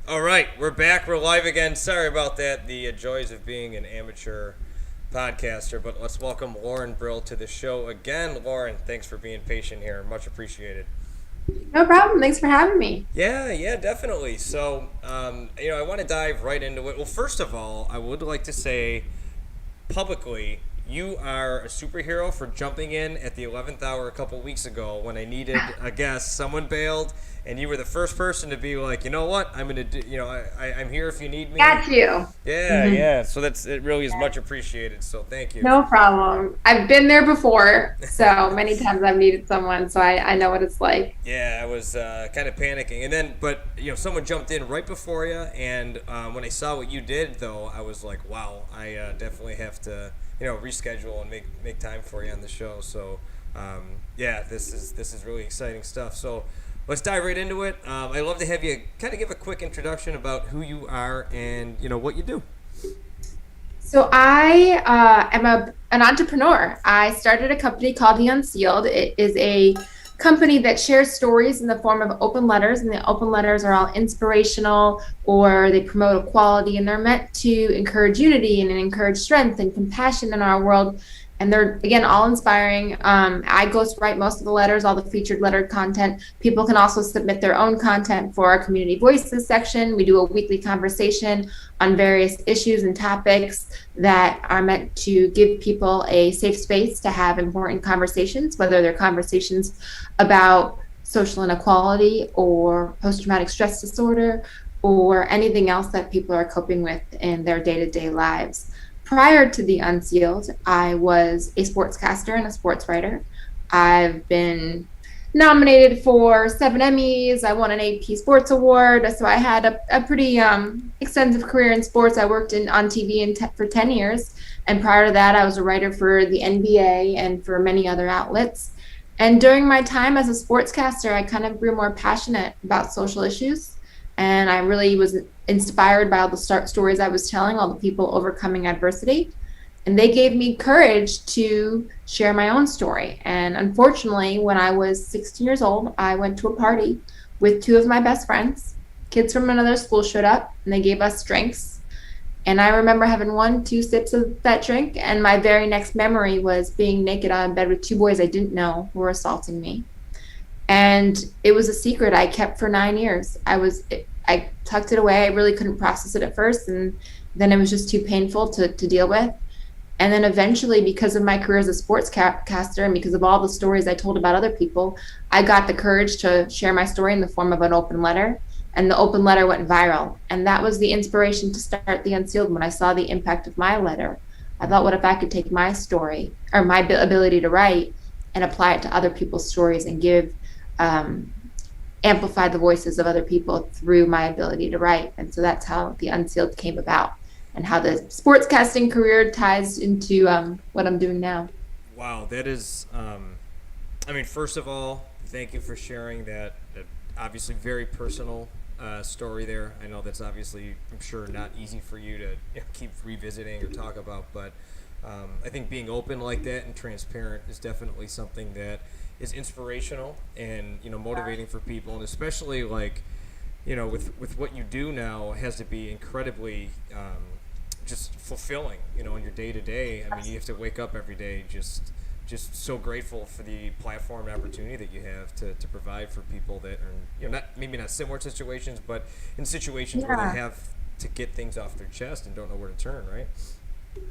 All right, we're back. We're live again. Sorry about that. The joys of being an amateur podcaster. But let's welcome Lauren Brill to the show again. Lauren, thanks for being patient here. Much appreciated. No problem. Thanks for having me. Yeah, definitely. So, I want to dive right into it. Well, first of all, I would like to say publicly, you are a superhero for jumping in at the 11th hour a couple weeks ago when I needed a guest. Someone bailed, and you were the first person to be like, you know what, I'm gonna do. I'm here if you need me. Got you. Yeah, hmm yeah. So it really is much appreciated. So thank you. No problem. I've been there before, so many times I've needed someone, so I know what it's like. Yeah, I was kind of panicking, and then but someone jumped in right before you, and when I saw what you did, though, I was like, wow, I definitely have to reschedule and make time for you on the show. So yeah, this is really exciting stuff. So let's dive right into it. I'd love to have you kind of give a quick introduction about who you are and what you do. So I am an entrepreneur. I started a company called the Unsealed. It is a company that shares stories in the form of open letters, and the open letters are all inspirational or they promote equality, and they're meant to encourage unity and encourage strength and compassion in our world. And they're, again, all inspiring. I ghostwrite most of the letters, all the featured letter content. People can also submit their own content for our community voices section. We do a weekly conversation on various issues and topics that are meant to give people a safe space to have important conversations, whether they're conversations about social inequality or post-traumatic stress disorder or anything else that people are coping with in their day-to-day lives. Prior to the Unsealed, I was a sportscaster and a sports writer. I've been nominated for 7 Emmys. I won an AP Sports Award. So I had a pretty extensive career in sports. I worked on TV for 10 years. And prior to that, I was a writer for the NBA and for many other outlets. And during my time as a sportscaster, I kind of grew more passionate about social issues. And I really was inspired by all the stories I was telling, all the people overcoming adversity. And they gave me courage to share my own story. And unfortunately, when I was 16 years old, I went to a party with two of my best friends. Kids from another school showed up and they gave us drinks. And I remember having 1, 2 sips of that drink. And my very next memory was being naked on bed with two boys I didn't know who were assaulting me. And it was a secret I kept for 9 years. I tucked it away. I really couldn't process it at first, and then it was just too painful to deal with. And then eventually, because of my career as a sportscaster and because of all the stories I told about other people, I got the courage to share my story in the form of an open letter. And the open letter went viral. And that was the inspiration to start the Unsealed. When I saw the impact of my letter, I thought, what if I could take my story or my ability to write and apply it to other people's stories and amplify the voices of other people through my ability to write. And so that's how the Unsealed came about and how the sportscasting career ties into what I'm doing now. Wow, that is. First of all, thank you for sharing that obviously very personal story there. I know that's obviously, I'm sure, not easy for you to keep revisiting or talk about, but I think being open like that and transparent is definitely something that is inspirational and motivating for people, and especially with what you do now, it has to be incredibly just fulfilling in your day to day. I mean, you have to wake up every day just so grateful for the platform and opportunity that you have to provide for people that are not similar situations, but in situations where they have to get things off their chest and don't know where to turn, right?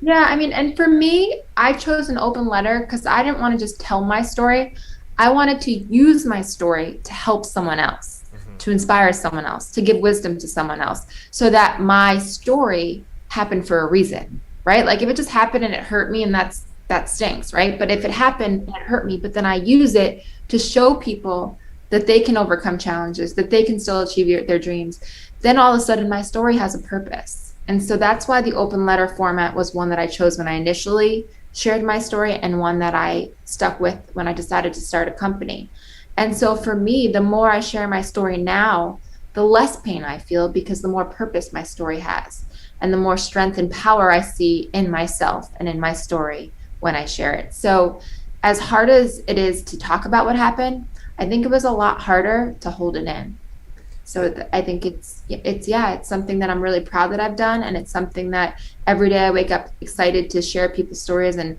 Yeah, I mean, and for me, I chose an open letter because I didn't want to just tell my story. I wanted to use my story to help someone else, Mm-hmm. to inspire someone else, to give wisdom to someone else, so that my story happened for a reason, right? Like if it just happened and it hurt me, and that stinks, right? But if it happened and it hurt me, but then I use it to show people that they can overcome challenges, that they can still achieve their dreams, then all of a sudden my story has a purpose. And so that's why the open letter format was one that I chose when I initially shared my story, and one that I stuck with when I decided to start a company. And so for me, the more I share my story now, the less pain I feel, because the more purpose my story has, and the more strength and power I see in myself and in my story when I share it. So as hard as it is to talk about what happened, I think it was a lot harder to hold it in. So I think it's something that I'm really proud that I've done, and it's something that every day I wake up excited to share people's stories, and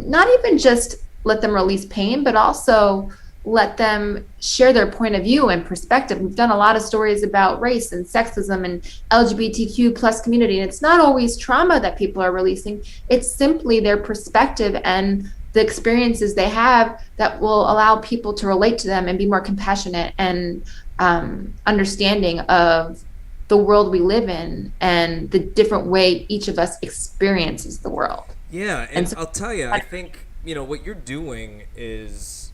not even just let them release pain, but also let them share their point of view and perspective. We've done a lot of stories about race and sexism and LGBTQ plus community, and it's not always trauma that people are releasing. It's simply their perspective and the experiences they have that will allow people to relate to them and be more compassionate and understanding of the world we live in and the different way each of us experiences the world. Yeah, And and so, I'll tell you, I think what you're doing is,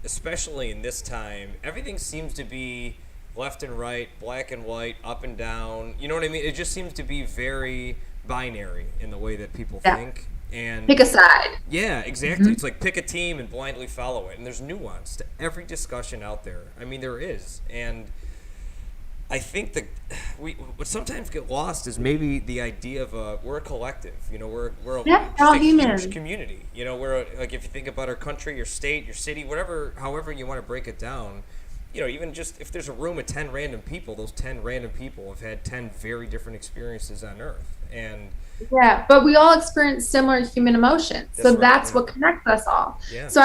especially in this time, everything seems to be left and right, black and white, up and down. You know what I mean? It just seems to be very binary in the way that people yeah, think. And pick a side. yeah, exactly. Mhm. It's like pick a team and blindly follow it. And there's nuance to every discussion out there. I mean, there is. And I think that what sometimes get lost is maybe the idea of we're a collective. We're Yeah, we're just all a huge human. community. Like if you think about our country, your state, your city, whatever, however you want to break it down. Even just if there's a room of 10 random people, those 10 random people have had 10 very different experiences on Earth. And Yeah, but we all experience similar human emotions. that's So right. that's Yeah. what connects us all. Yeah. So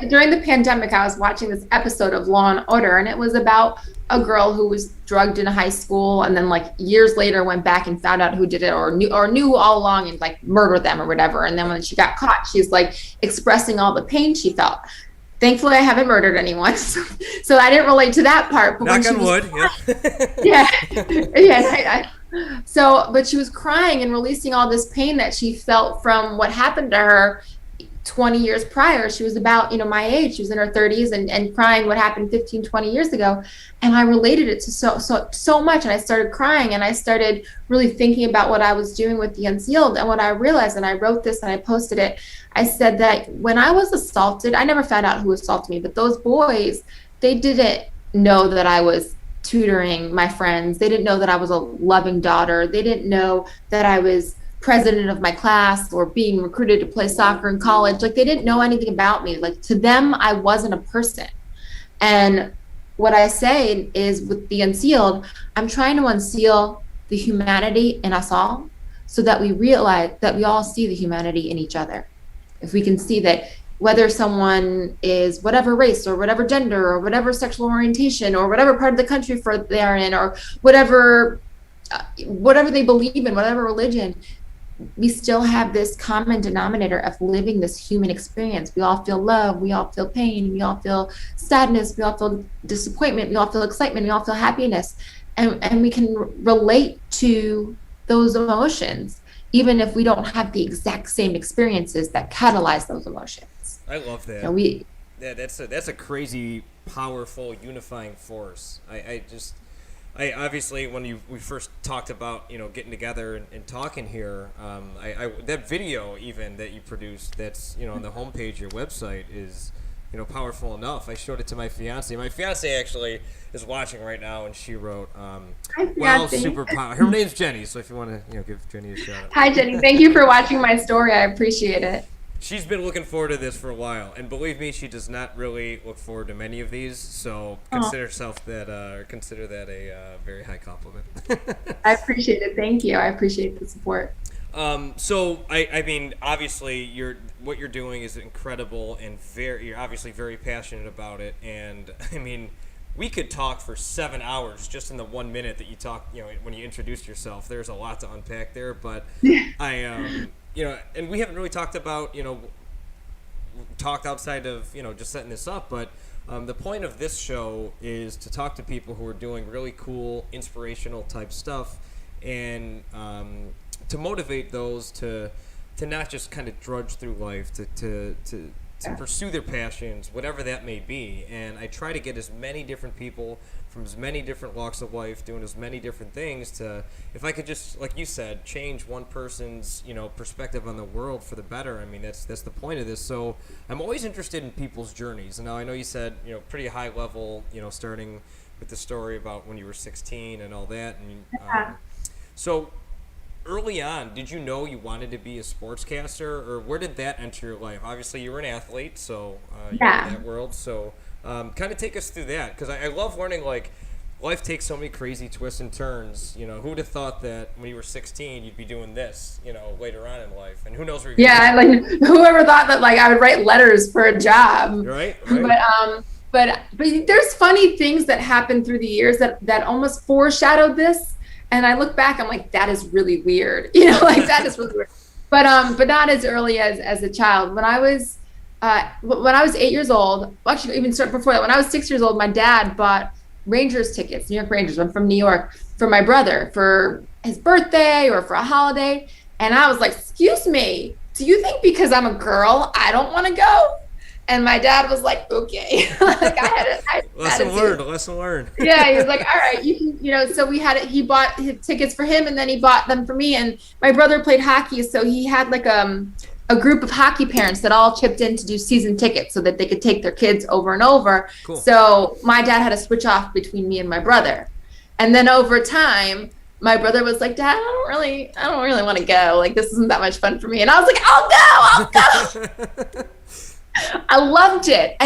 during the pandemic, I was watching this episode of Law and Order, and it was about a girl who was drugged in high school and then like years later went back and found out who did it or knew all along and like murdered them or whatever. And then when she got caught, she's like expressing all the pain she felt. Thankfully, I haven't murdered anyone, so I didn't relate to that part. But Knock on wood. yeah, yeah. But she was crying and releasing all this pain that she felt from what happened to her 20 years prior. She was about, my age. She was in her 30s and crying what happened 15, 20 years ago. And I related it to so much. And I started crying and I started really thinking about what I was doing with the Unsealed. And what I realized, and I wrote this and I posted it, I said that when I was assaulted, I never found out who assaulted me, but those boys, they didn't know that I was tutoring my friends. They didn't know that I was a loving daughter. They didn't know that I was president of my class or being recruited to play soccer in college. Like they didn't know anything about me. Like to them, I wasn't a person. And what I say is with the Unsealed, I'm trying to unseal the humanity in us all so that we realize that we all see the humanity in each other. If we can see that whether someone is whatever race or whatever gender or whatever sexual orientation or whatever part of the country they're in or whatever they believe in, whatever religion, we still have this common denominator of living this human experience. We all feel love, we all feel pain, we all feel sadness, we all feel disappointment, we all feel excitement, we all feel happiness. And we can relate to those emotions, even if we don't have the exact same experiences that catalyze those emotions. I love that. That's a crazy, powerful, unifying force. I obviously when we first talked about getting together and talking here, that video even that you produced that's on the homepage of your website is powerful enough. I showed it to my fiance. My fiance actually is watching right now, and she wrote, Hi, "Well, fiance. super power." Her name's Jenny, so if you want to give Jenny a shout out. Hi, Jenny. Thank you for watching my story. I appreciate it. She's been looking forward to this for a while, and believe me, she does not really look forward to many of these. So consider that a very high compliment. I appreciate it. Thank you. I appreciate the support. So I mean, obviously, what you're doing is incredible, and you're obviously very passionate about it. And I mean, we could talk for 7 hours just in the 1 minute that you talk. When you introduced yourself, there's a lot to unpack there. But and we haven't really talked about, talked outside of, just setting this up, but the point of this show is to talk to people who are doing really cool, inspirational type stuff and to motivate those to not just kind of drudge through life, to pursue their passions, whatever that may be. And I try to get as many different people from as many different walks of life doing as many different things to, if I could just, like you said, change one person's, perspective on the world for the better. I mean, that's the point of this. So I'm always interested in people's journeys. And now I know you said, pretty high level, starting with the story about when you were 16 and all that. And so early on, did you know you wanted to be a sportscaster, or where did that enter your life? Obviously, you were an athlete, so you're in that world. So kind of take us through that, because I love learning, like, life takes so many crazy twists and turns. You know, who'd have thought that when you were 16 you'd be doing this, you know, later on in life, and who knows where you're Yeah, like whoever thought that like I would write letters for a job. Right. But there's funny things that happened through the years that almost foreshadowed this. And I look back, I'm like, that is really weird. You know, like that is really weird. But not as early as a child. When I was 8 years old, well, actually even before that, when I was 6 years old, my dad bought Rangers tickets, New York Rangers. I'm from New York, for my brother for his birthday or for a holiday. And I was like, excuse me, do you think because I'm a girl, I don't want to go? And my dad was like, okay. Like Lesson learned. Yeah, he was like, all right, you can, you know, so he bought his tickets for him and then he bought them for me. And my brother played hockey, so he had like a group of hockey parents that all chipped in to do season tickets so that they could take their kids over and over. Cool. So my dad had to switch off between me and my brother. And then over time, my brother was like, Dad, I don't really want to go. Like, this isn't that much fun for me. And I was like, I'll go. I loved it.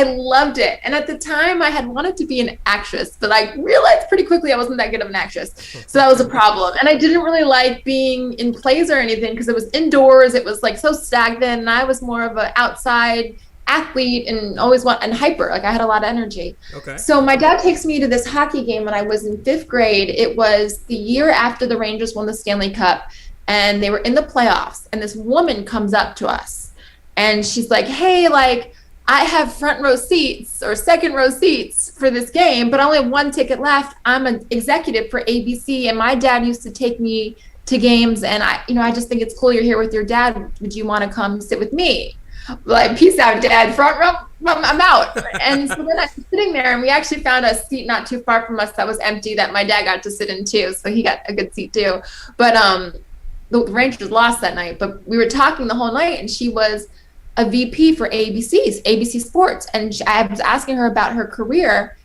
And at the time I had wanted to be an actress, but I realized pretty quickly I wasn't that good of an actress. So that was a problem. And I didn't really like being in plays or anything because it was indoors. It was like so stagnant. And I was more of an outside athlete and and hyper. Like I had a lot of energy. Okay. So my dad takes me to this hockey game when I was in 5th grade. It was the year after the Rangers won the Stanley Cup and they were in the playoffs. And this woman comes up to us. And she's like, hey, like, I have front row seats or second row seats for this game, but I only have one ticket left. I'm an executive for ABC, and my dad used to take me to games, and I just think it's cool you're here with your dad. Would you want to come sit with me? Like, peace out, Dad. Front row, I'm out. And so then I'm sitting there, and we actually found a seat not too far from us that was empty that my dad got to sit in too, so he got a good seat too. But the Rangers lost that night, but we were talking the whole night, and she was a VP for ABC Sports. And I was asking her about her career.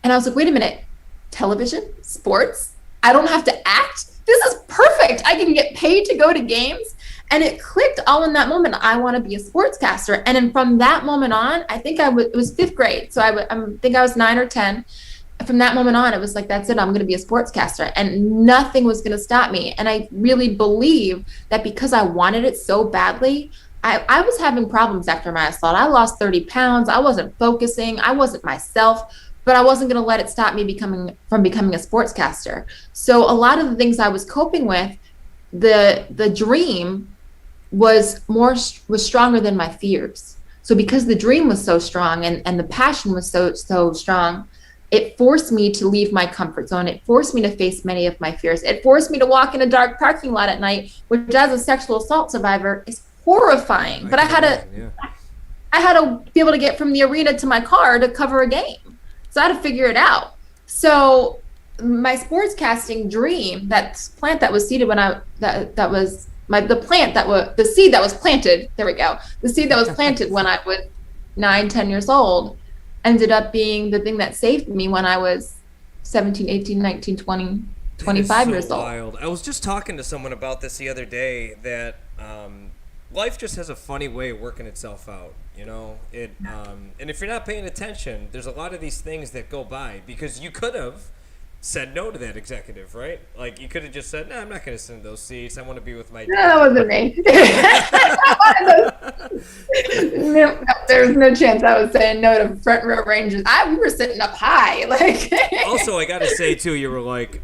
And I was like, wait a minute, television, sports? I don't have to act? This is perfect. I can get paid to go to games. And it clicked all in that moment. I want to be a sportscaster. And then from that moment on, I think it was 5th grade. So I think I was 9 or 10. From that moment on, it was like, that's it. I'm going to be a sportscaster. And nothing was going to stop me. And I really believe that because I wanted it so badly, I was having problems after my assault. I lost 30 pounds. I wasn't focusing. I wasn't myself, but I wasn't going to let it stop me from becoming a sportscaster. So a lot of the things I was coping with, the dream was stronger than my fears. So because the dream was so strong and the passion was so strong, it forced me to leave my comfort zone. It forced me to face many of my fears. It forced me to walk in a dark parking lot at night, which as a sexual assault survivor is horrifying. But I had to be able to get from the arena to my car to cover a game. So I had to figure it out. So my sportscasting dream, that plant that was seeded the seed that was planted, there we go. The seed that was planted when I was 9, 10 years old ended up being the thing that saved me when I was 17, 18, 19, 20, 25 years old. Wild. I was just talking to someone about this the other day that life just has a funny way of working itself out, you know. And if you're not paying attention, there's a lot of these things that go by because you could have said no to that executive, right? Like you could have just said, "No, I'm not going to sit in those seats. I want to be with my." No, that wasn't me. No, there's no chance I was saying no to front row Rangers. We were sitting up high, like. Also, I got to say too, you were like,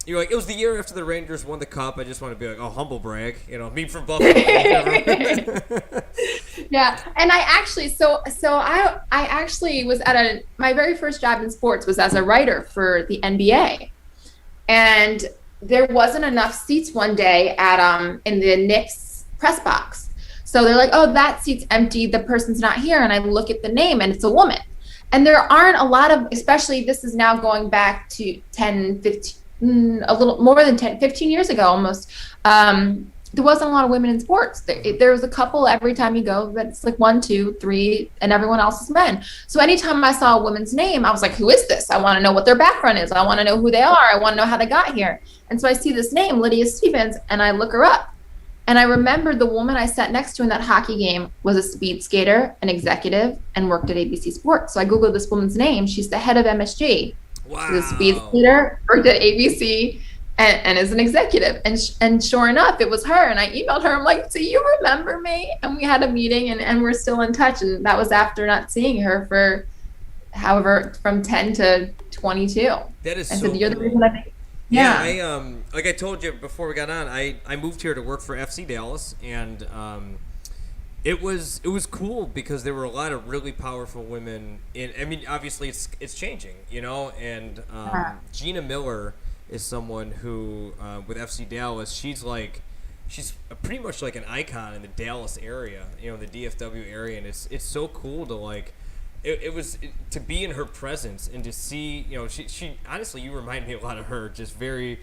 it was the year after the Rangers won the cup. I just want to be like, oh, humble brag, me from Buffalo. Yeah, and I actually was at my very first job in sports was as a writer for the NBA, and there wasn't enough seats one day at in the Knicks press box. So they're like, oh, that seat's empty. The person's not here. And I look at the name, and it's a woman. And there aren't a lot of, especially this is now going back to 10, 15. A little more than 10, 15 years ago almost, there wasn't a lot of women in sports. There was a couple every time you go, but it's like 1, 2, 3, and everyone else is men. So anytime I saw a woman's name, I was like, who is this? I want to know what their background is. I want to know who they are. I want to know how they got here. And so I see this name, Lydia Stevens, and I look her up. And I remember the woman I sat next to in that hockey game was a speed skater, an executive, and worked at ABC Sports. So I Googled this woman's name. She's the head of MSG. She's a speed skater, worked at ABC, and is an executive. And sure enough, it was her. And I emailed her. I'm like, do you remember me? And we had a meeting, and we're still in touch. And that was after not seeing her for however from 10 to 22. That is and so so you're cool. the reason I Yeah, I like I told you before we got on, I moved here to work for FC Dallas, and it was cool because there were a lot of really powerful women in. I mean, obviously it's changing, you know, and Gina Miller is someone who with FC Dallas, she's pretty much like an icon in the Dallas area, you know, the DFW area, and it's so cool to like. It was to be in her presence and to see, you know, she honestly, you remind me a lot of her, just very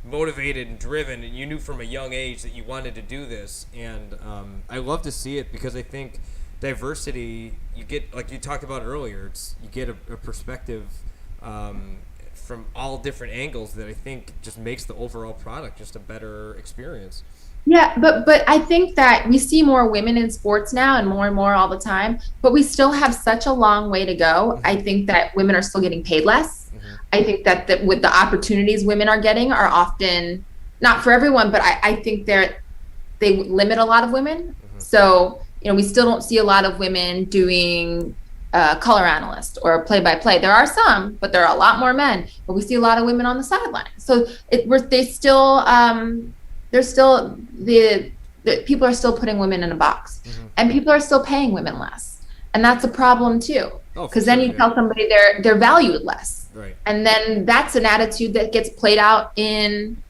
motivated and driven, and you knew from a young age that you wanted to do this, and I love to see it because I think diversity, you get, like you talked about earlier, you get a perspective from all different angles that I think just makes the overall product just a better experience. Yeah, but I think that we see more women in sports now and more all the time, but we still have such a long way to go. I think that women are still getting paid less. I think that with the opportunities women are getting are often not for everyone, but I think they limit a lot of women. So, you know, we still don't see a lot of women doing color analyst or play-by-play. There are some, but there are a lot more men, but we see a lot of women on the sideline. So there's still the people are still putting women in a box, and people are still paying women less, and that's a problem too. Because then you tell somebody they're valued less, right? And then that's an attitude that gets played out in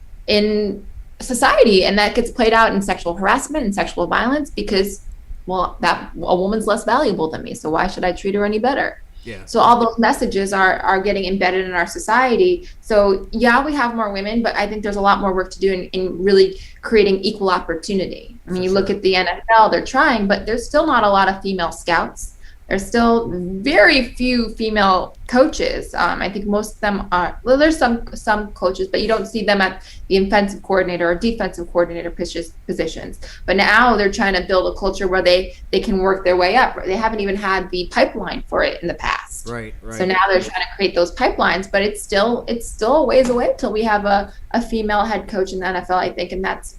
society, and that gets played out in sexual harassment and sexual violence because, well, that a woman's less valuable than me, so why should I treat her any better? Yeah. So all those messages are getting embedded in our society. So yeah, we have more women, but I think there's a lot more work to do in really creating equal opportunity. I mean, you look at the NFL, they're trying, but there's still not a lot of female scouts. There's still very few female coaches. I think most of them are, well, there's some coaches, but you don't see them at the offensive coordinator or defensive coordinator positions. But now they're trying to build a culture where they can work their way up. They haven't even had the pipeline for it in the past. Right. So now they're trying to create those pipelines, but it's still a ways away until we have a female head coach in the NFL, I think, and that's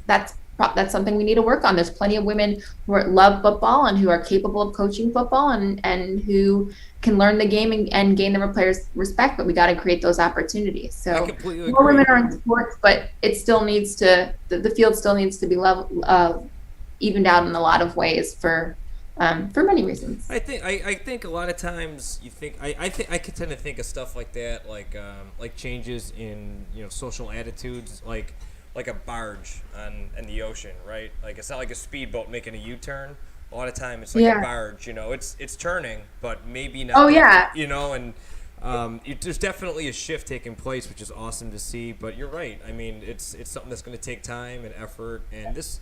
something we need to work on. There's plenty of women who love football and who are capable of coaching football and who can learn the game and gain the players' respect, but we got to create those opportunities. So I completely more agree. women are in sports, but it still needs to, the field still needs to be evened out in a lot of ways for many reasons. I think a lot of times you think I could tend to think of stuff like that, like changes in, you know, social attitudes, like a barge in the ocean, right? Like it's not like a speedboat making a U-turn. A lot of time it's like a barge, you know, it's turning, but maybe not. Oh yeah. You know, and there's definitely a shift taking place, which is awesome to see. But you're right. I mean, it's something that's going to take time and effort, and this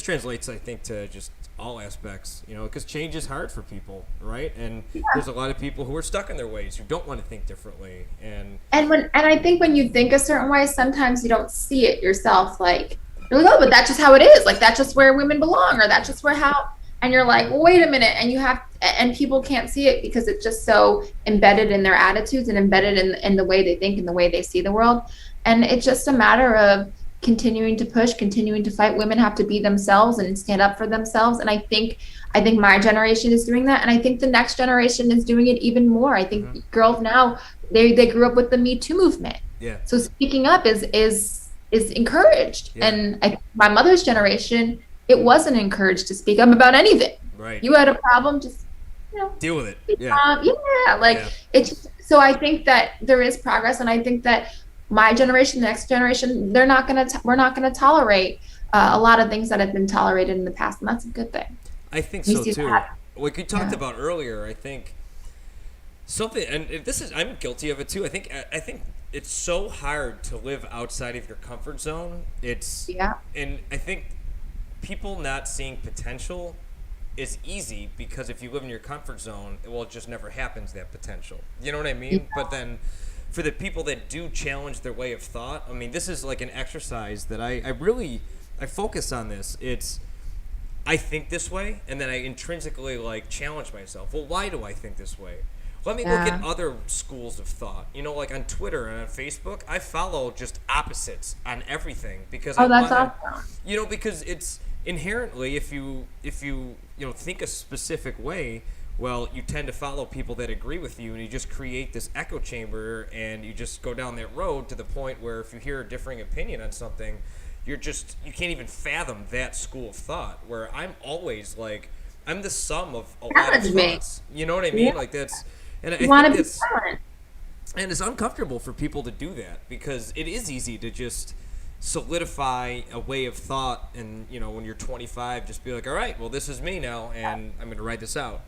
translates, I think, to just all aspects, you know, because change is hard for people, right? And there's a lot of people who are stuck in their ways, who don't want to think differently, and I think when you think a certain way, sometimes you don't see it yourself. Like you're like, oh, but that's just how it is. Like that's just where women belong, or that's just where how. And you're like, well, wait a minute, and people can't see it because it's just so embedded in their attitudes and embedded in the way they think and the way they see the world. And it's just a matter of continuing to push, continuing to fight. Women have to be themselves and stand up for themselves. And I think my generation is doing that. And I think the next generation is doing it even more. I think girls now, they grew up with the Me Too movement. Yeah. So speaking up is encouraged. Yeah. And I think my mother's generation, it wasn't encouraged to speak up about anything. Right. You had a problem, just, you know, deal with it. It's so I think that there is progress, and I think that my generation, the next generation, we're not gonna tolerate a lot of things that have been tolerated in the past, and that's a good thing. I think so too. Like we talked about earlier, I think something, and I'm guilty of it too. I think it's so hard to live outside of your comfort zone. And I think people not seeing potential is easy because if you live in your comfort zone, it just never happens, that potential. You know what I mean? Yeah. But then for the people that do challenge their way of thought, I mean, this is like an exercise that I focus on this. I think this way, and then I intrinsically like challenge myself. Well, why do I think this way? Let me look at other schools of thought. You know, like on Twitter and on Facebook, I follow just opposites on everything because that's awesome. You know, because it's inherently if you think a specific way, well, you tend to follow people that agree with you, and you just create this echo chamber, and you just go down that road to the point where if you hear a differing opinion on something, you can't even fathom that school of thought. Where I'm always like, I'm the sum of a lot of thoughts. You know what I mean? Like that's, and I think that's, and it's uncomfortable for people to do that because it is easy to just solidify a way of thought, and when you're 25, just be like, all right, well, this is me now, and I'm going to write this out.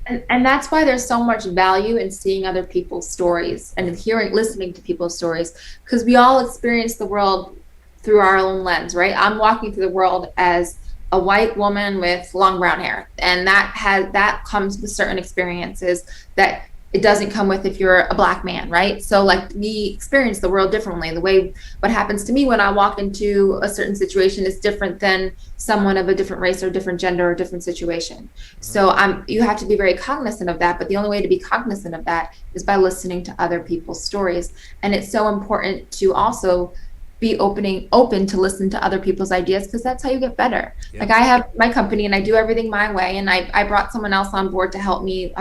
And that's why there's so much value in seeing other people's stories and listening to people's stories, because we all experience the world through our own lens, right? I'm walking through the world as a white woman with long brown hair, and that comes with certain experiences that it doesn't come with if you're a black man, right? So like we experience the world differently. The way what happens to me when I walk into a certain situation is different than someone of a different race or different gender or different situation. So you have to be very cognizant of that. But the only way to be cognizant of that is by listening to other people's stories. And it's so important to also be open to listen to other people's ideas, because that's how you get better. Yeah. Like I have my company and I do everything my way, and I brought someone else on board to help me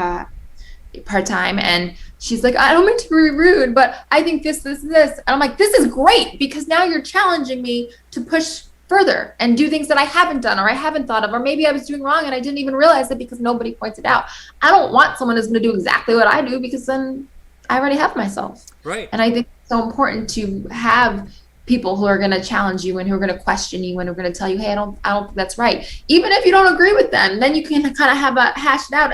part-time, and she's like, I don't mean to be rude, but I think this. And I'm like, this is great, because now you're challenging me to push further and do things that I haven't done or I haven't thought of, or maybe I was doing wrong and I didn't even realize it because nobody pointed out. I don't want someone who's going to do exactly what I do, because then I already have myself. Right. And I think it's so important to have people who are going to challenge you and who are going to question you and who are going to tell you, hey, I don't think that's right. Even if you don't agree with them, then you can kind of have a hash it out,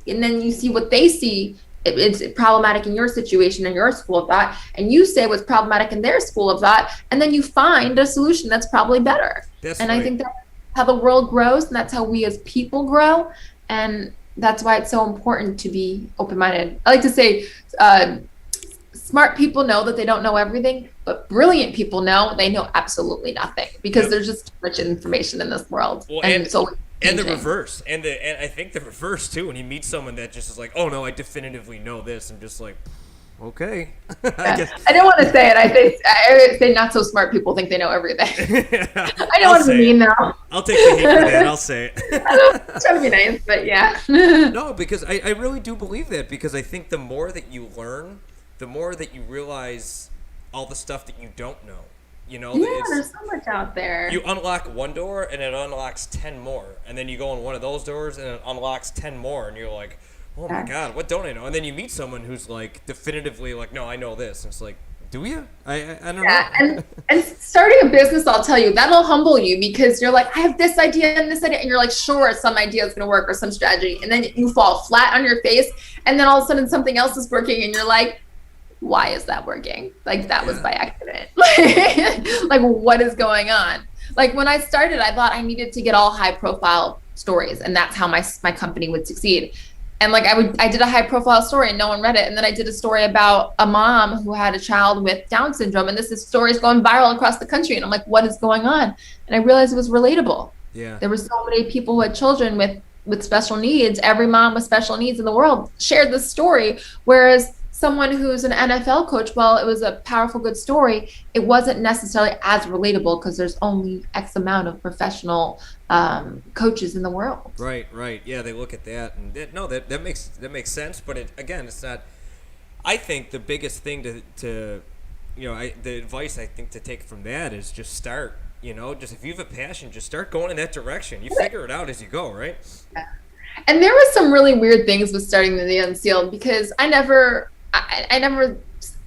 and then you see what they see it's problematic in your situation and your school of thought, and you say what's problematic in their school of thought, and then you find a solution that's probably better. That's right. I think that's how the world grows, and that's how we as people grow, and that's why it's so important to be open-minded. I like to say smart people know that they don't know everything, but brilliant people know they know absolutely nothing, because there's just too much information in this world. Well, and the reverse, and I think the reverse too. When you meet someone that just is like, "Oh no, I definitively know this," I'm just like, "Okay." I didn't want to say it. I say not so smart people think they know everything. I don't want to be mean now. I'll take the heat for that. I'll say it. I'm trying to be nice, but yeah. No, because I really do believe that, because I think the more that you learn, the more that you realize all the stuff that you don't know. There's so much out there. You unlock one door and it unlocks 10 more, and then you go in one of those doors and it unlocks 10 more, and you're like, oh my God, what don't I know? And then you meet someone who's like definitively like, no, I know this, and it's like, do you? I don't know. And starting a business, I'll tell you, that'll humble you, because you're like, I have this idea and this idea, and you're like, sure, some idea is going to work or some strategy, and then you fall flat on your face, and then all of a sudden something else is working, and you're like, why is that working? Like, that was by accident. Like, what is going on? Like, when I started, I thought I needed to get all high profile stories, and that's how my company would succeed. And like, I did a high profile story and no one read it. And then I did a story about a mom who had a child with Down syndrome, and this story is going viral across the country. And I'm like, what is going on? And I realized it was relatable. Yeah. There were so many people who had children with special needs. Every mom with special needs in the world shared this story, whereas someone who's an NFL coach, well, it was a powerful, good story, it wasn't necessarily as relatable, because there's only X amount of professional coaches in the world. Right. Yeah, they look at that, and that makes sense. But it's not. I think the biggest thing to the advice I think to take from that is just start. Just if you have a passion, just start going in that direction. You figure it out as you go, right? Yeah. And there were some really weird things with starting the Unsealed, because I never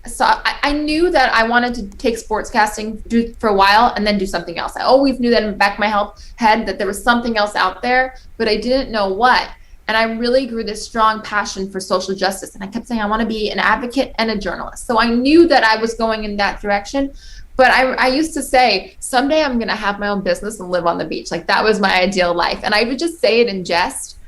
saw. I knew that I wanted to take sportscasting for a while and then do something else. I always knew that in the back of my head that there was something else out there, but I didn't know what. And I really grew this strong passion for social justice. And I kept saying, I want to be an advocate and a journalist. So I knew that I was going in that direction. But I used to say, someday I'm going to have my own business and live on the beach. Like, that was my ideal life. And I would just say it in jest.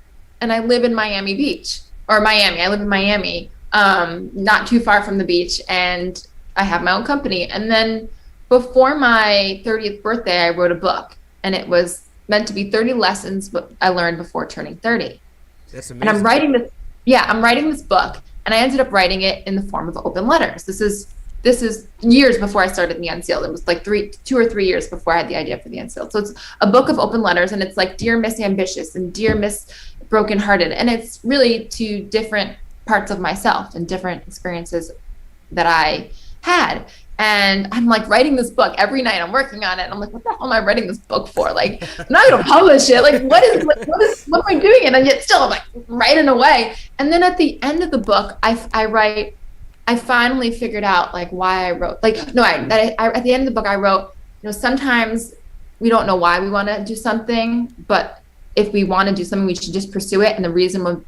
And I live in Miami Beach, or Miami. I live in Miami, not too far from the beach. And I have my own company. And then before my 30th birthday, I wrote a book. And it was meant to be 30 lessons I learned before turning 30. That's amazing. And I'm writing this. yeah, I'm writing this book, and I ended up writing it in the form of open letters. This is years before I started the Unsealed. It was like 2 or 3 years before I had the idea for the Unsealed. So it's a book of open letters, and it's like Dear Miss Ambitious and Dear Miss Brokenhearted, and it's really to different parts of myself and different experiences that I had. And I'm like writing this book every night. I'm working on it. And I'm like, what the hell am I writing this book for? Like, I'm not going to publish it. Like, what am I doing? And yet still I'm like writing away. And then at the end of the book, I finally figured out like why I wrote, like, no, at the end of the book, I wrote, sometimes we don't know why we want to do something, but if we want to do something, we should just pursue it. And the reason will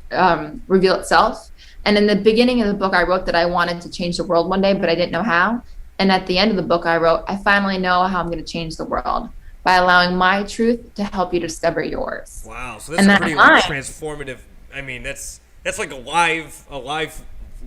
reveal itself. And in the beginning of the book, I wrote that I wanted to change the world one day, but I didn't know how. And at the end of the book, I wrote, I finally know how I'm going to change the world by allowing my truth to help you discover yours. Wow. So that's a pretty transformative. I mean, that's like a live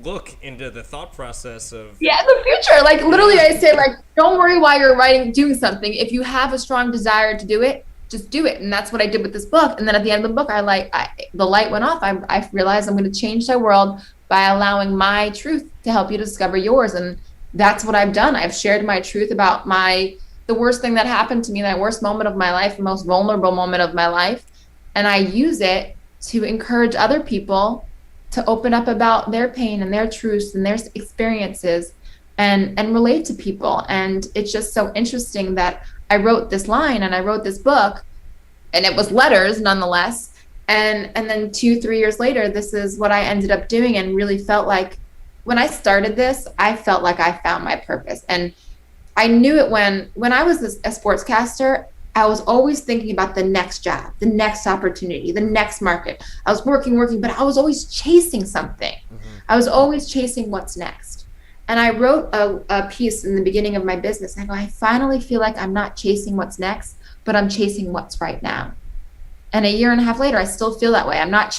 look into the thought process of. Yeah, the future. Like literally I say, like, don't worry why you're doing something. If you have a strong desire to do it, just do it. And that's what I did with this book. And then at the end of the book, the light went off. I realized I'm going to change the world by allowing my truth to help you discover yours. And that's what I've done. I've shared my truth about the worst thing that happened to me, that worst moment of my life, the most vulnerable moment of my life. And I use it to encourage other people to open up about their pain and their truths and their experiences and relate to people. And it's just so interesting that I wrote this line and I wrote this book, and it was letters nonetheless. And then 2-3 years later, this is what I ended up doing, and really felt like when I started this, I felt like I found my purpose. And I knew it when I was a sportscaster, I was always thinking about the next job, the next opportunity, the next market. I was working, but I was always chasing something. Mm-hmm. I was always chasing what's next. And I wrote a piece in the beginning of my business. I go, I finally feel like I'm not chasing what's next, but I'm chasing what's right now. And a year and a half later, I still feel that way. I'm not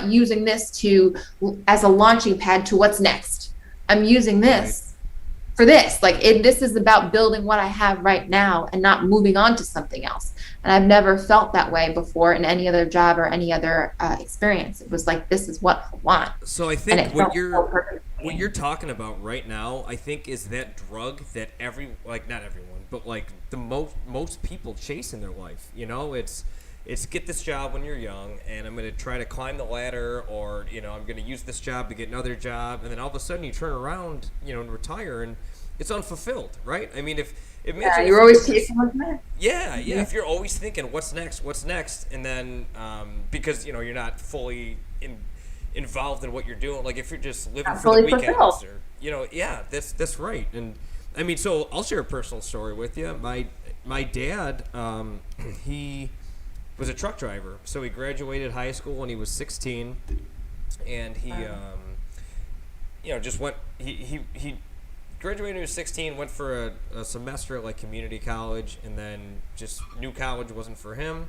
using this as a launching pad to what's next. I'm using this for this. Like this is about building what I have right now and not moving on to something else. And I've never felt that way before in any other job or any other experience. It was like, this is what I want. So I think what you're talking about right now, I think, is that drug that not everyone, but like the most people chase in their life. It's get this job when you're young, and I'm going to try to climb the ladder, or, I'm going to use this job to get another job. And then all of a sudden you turn around, and retire, and it's unfulfilled, right? I mean, you're always chasing what's next. Yeah. If you're always thinking, what's next? And then, because, you're not fully involved in what you're doing. Like if you're just living for the weekends or, that's right. And I mean, so I'll share a personal story with you. My dad, he was a truck driver. So he graduated high school when he was 16, and he just went. He graduated when he was 16. Went for a semester at like community college, and then just knew college wasn't for him.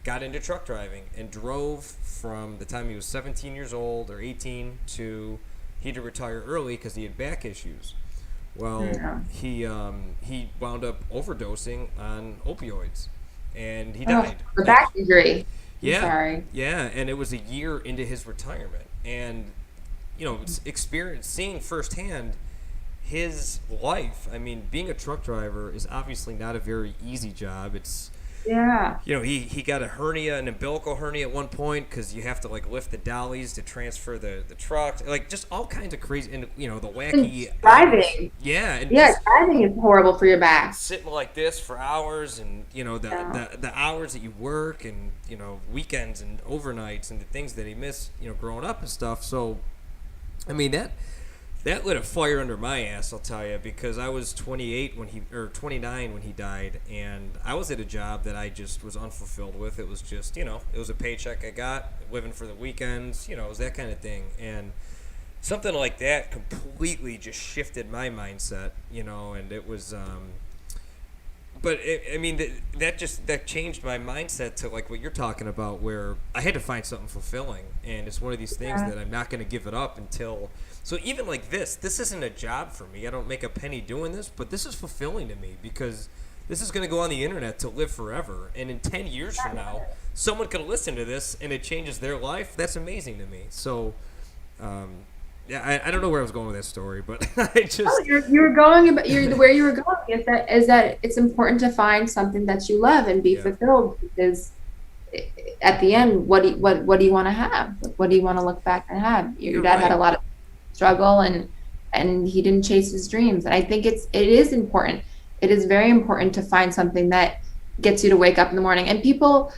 Got into truck driving and drove from the time he was 17 years old or 18 to he had to retire early because he had back issues. Well, he wound up overdosing on opioids. And he died. The back injury. Yeah. Sorry. Yeah, and it was a year into his retirement. And, seeing firsthand his life. I mean, being a truck driver is obviously not a very easy job. It's, he got a hernia, an umbilical hernia at one point because you have to, like, lift the dollies to transfer the truck. Like, just all kinds of crazy, and, the wacky. And driving. Driving is horrible for your back. Sitting like this for hours, and, the hours that you work, and, weekends and overnights and the things that he missed, growing up and stuff. So, I mean, that lit a fire under my ass, I'll tell you, because I was 29 when he died, and I was at a job that I just was unfulfilled with. It was just, it was a paycheck I got, living for the weekends, it was that kind of thing. And something like that completely just shifted my mindset, and it was, that changed my mindset to like what you're talking about, where I had to find something fulfilling, and it's one of these things that I'm not going to give it up until. So even like this isn't a job for me. I don't make a penny doing this, but this is fulfilling to me because this is going to go on the internet to live forever. And in 10 years from now, someone could listen to this and it changes their life. That's amazing to me. So Yeah, I don't know where I was going with that story, but I just You're going about where you were going is that it's important to find something that you love and be fulfilled, because at the end, what do you want to have? What do you want to look back and have? Your dad had a lot of struggle, and he didn't chase his dreams. And I think it is important. It is very important to find something that gets you to wake up in the morning. And people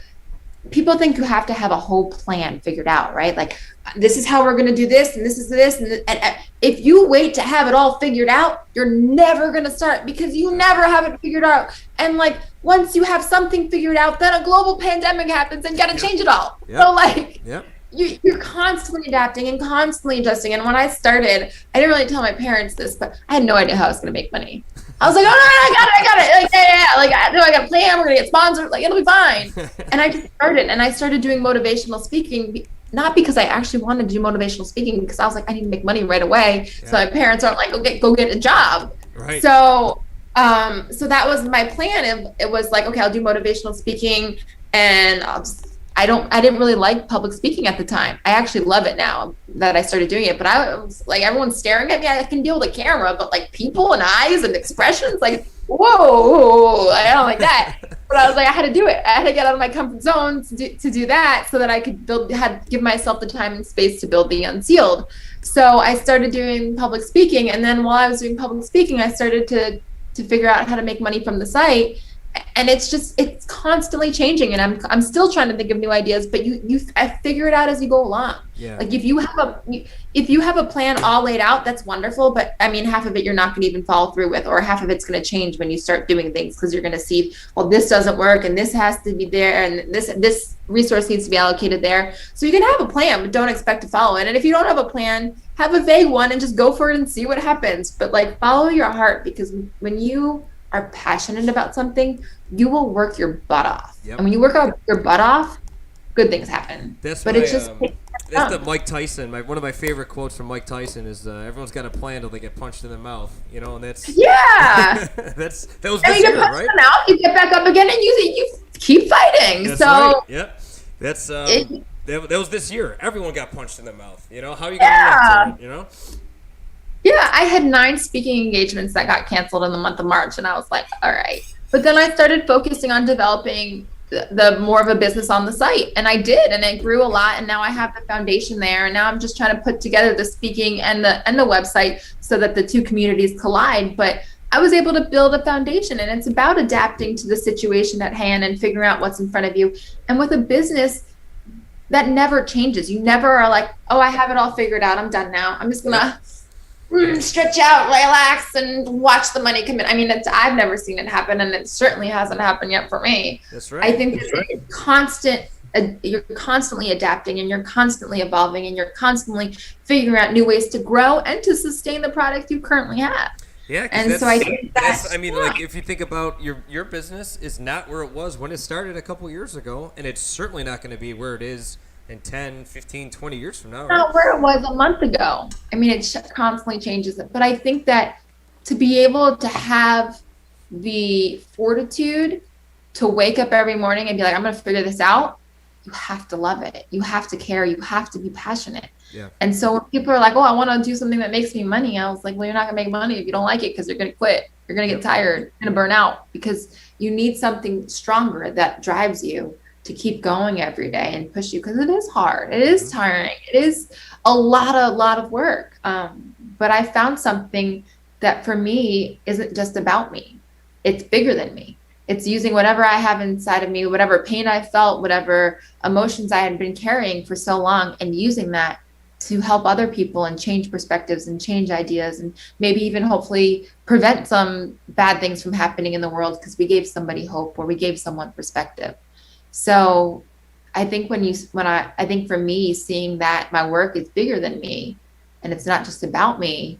think you have to have a whole plan figured out, right? Like, this is how we're going to do this, and this is this, and if you wait to have it all figured out, you're never going to start, because you never have it figured out. And like, once you have something figured out, then a global pandemic happens and you got to change it all. So like, you're constantly adapting and constantly adjusting. And when I started, I didn't really tell my parents this, but I had no idea how I was going to make money. I was like, oh, no, I got it. Like, yeah. Like, I got a plan. We're going to get sponsored. Like, it'll be fine. And I just started doing motivational speaking, not because I actually wanted to do motivational speaking, because I was like, I need to make money right away. So my parents aren't like, go get a job. Right. So that was my plan. It was like, okay, I'll do motivational speaking, and I didn't really like public speaking at the time. I actually love it now that I started doing it. But I was like, everyone's staring at me. I can deal with a camera, but like people and eyes and expressions, like, whoa, I don't like that. But I was like, I had to do it. I had to get out of my comfort zone to do that, so that I could give myself the time and space to build the Unsealed. So I started doing public speaking. And then while I was doing public speaking, I started to figure out how to make money from the site. And it's constantly changing, and I'm still trying to think of new ideas, but I figure it out as you go along. Yeah. Like, if you have a plan all laid out, that's wonderful, but I mean, half of it you're not going to even follow through with, or half of it's going to change when you start doing things, because you're going to see, well, this doesn't work, and this has to be there, and this resource needs to be allocated there. So you can have a plan, but don't expect to follow it. And if you don't have a plan, have a vague one and just go for it and see what happens. But like, follow your heart, because when you are passionate about something, you will work your butt off. And when you work your butt off, good things happen. That's the Mike Tyson. One of my favorite quotes from Mike Tyson is, "Everyone's got a plan till they get punched in the mouth." You know, and that's that was this year, right? In the mouth, you get back up again, and you keep fighting. That's right. Yep. That's that was this year. Everyone got punched in the mouth. You know, how are you gonna react to it? You know. Yeah, I had 9 speaking engagements that got canceled in the month of March, and I was like, all right. But then I started focusing on developing the more of a business on the site, and I did, and it grew a lot, and now I have the foundation there, and now I'm just trying to put together the speaking and the website so that the two communities collide. But I was able to build a foundation, and it's about adapting to the situation at hand and figuring out what's in front of you. And with a business, that never changes. You never are like, oh, I have it all figured out, I'm done now, I'm just gonna stretch out, relax, and watch the money come in. I mean, I've never seen it happen, and it certainly hasn't happened yet for me. That's right. I think you're constantly adapting, and you're constantly evolving, and you're constantly figuring out new ways to grow and to sustain the product you currently have. Yeah, and so I think like, if you think about your business is not where it was when it started a couple years ago, and it's certainly not going to be where it is in 10, 15, 20 years from now. Right? Not where it was a month ago. I mean, it constantly changes. But I think that to be able to have the fortitude to wake up every morning and be like, I'm going to figure this out, you have to love it. You have to care. You have to be passionate. Yeah. And so when people are like, oh, I want to do something that makes me money, I was like, well, you're not going to make money if you don't like it, because you're going to quit. You're going to get tired. You're going to burn out, because you need something stronger that drives you to keep going every day and push you, because it is hard. It is tiring. It is a lot of work. But I found something that for me isn't just about me. It's bigger than me. It's using whatever I have inside of me, whatever pain I felt, whatever emotions I had been carrying for so long, and using that to help other people and change perspectives and change ideas, and maybe even hopefully prevent some bad things from happening in the world, because we gave somebody hope, or we gave someone perspective. So I think I think for me, seeing that my work is bigger than me, and it's not just about me,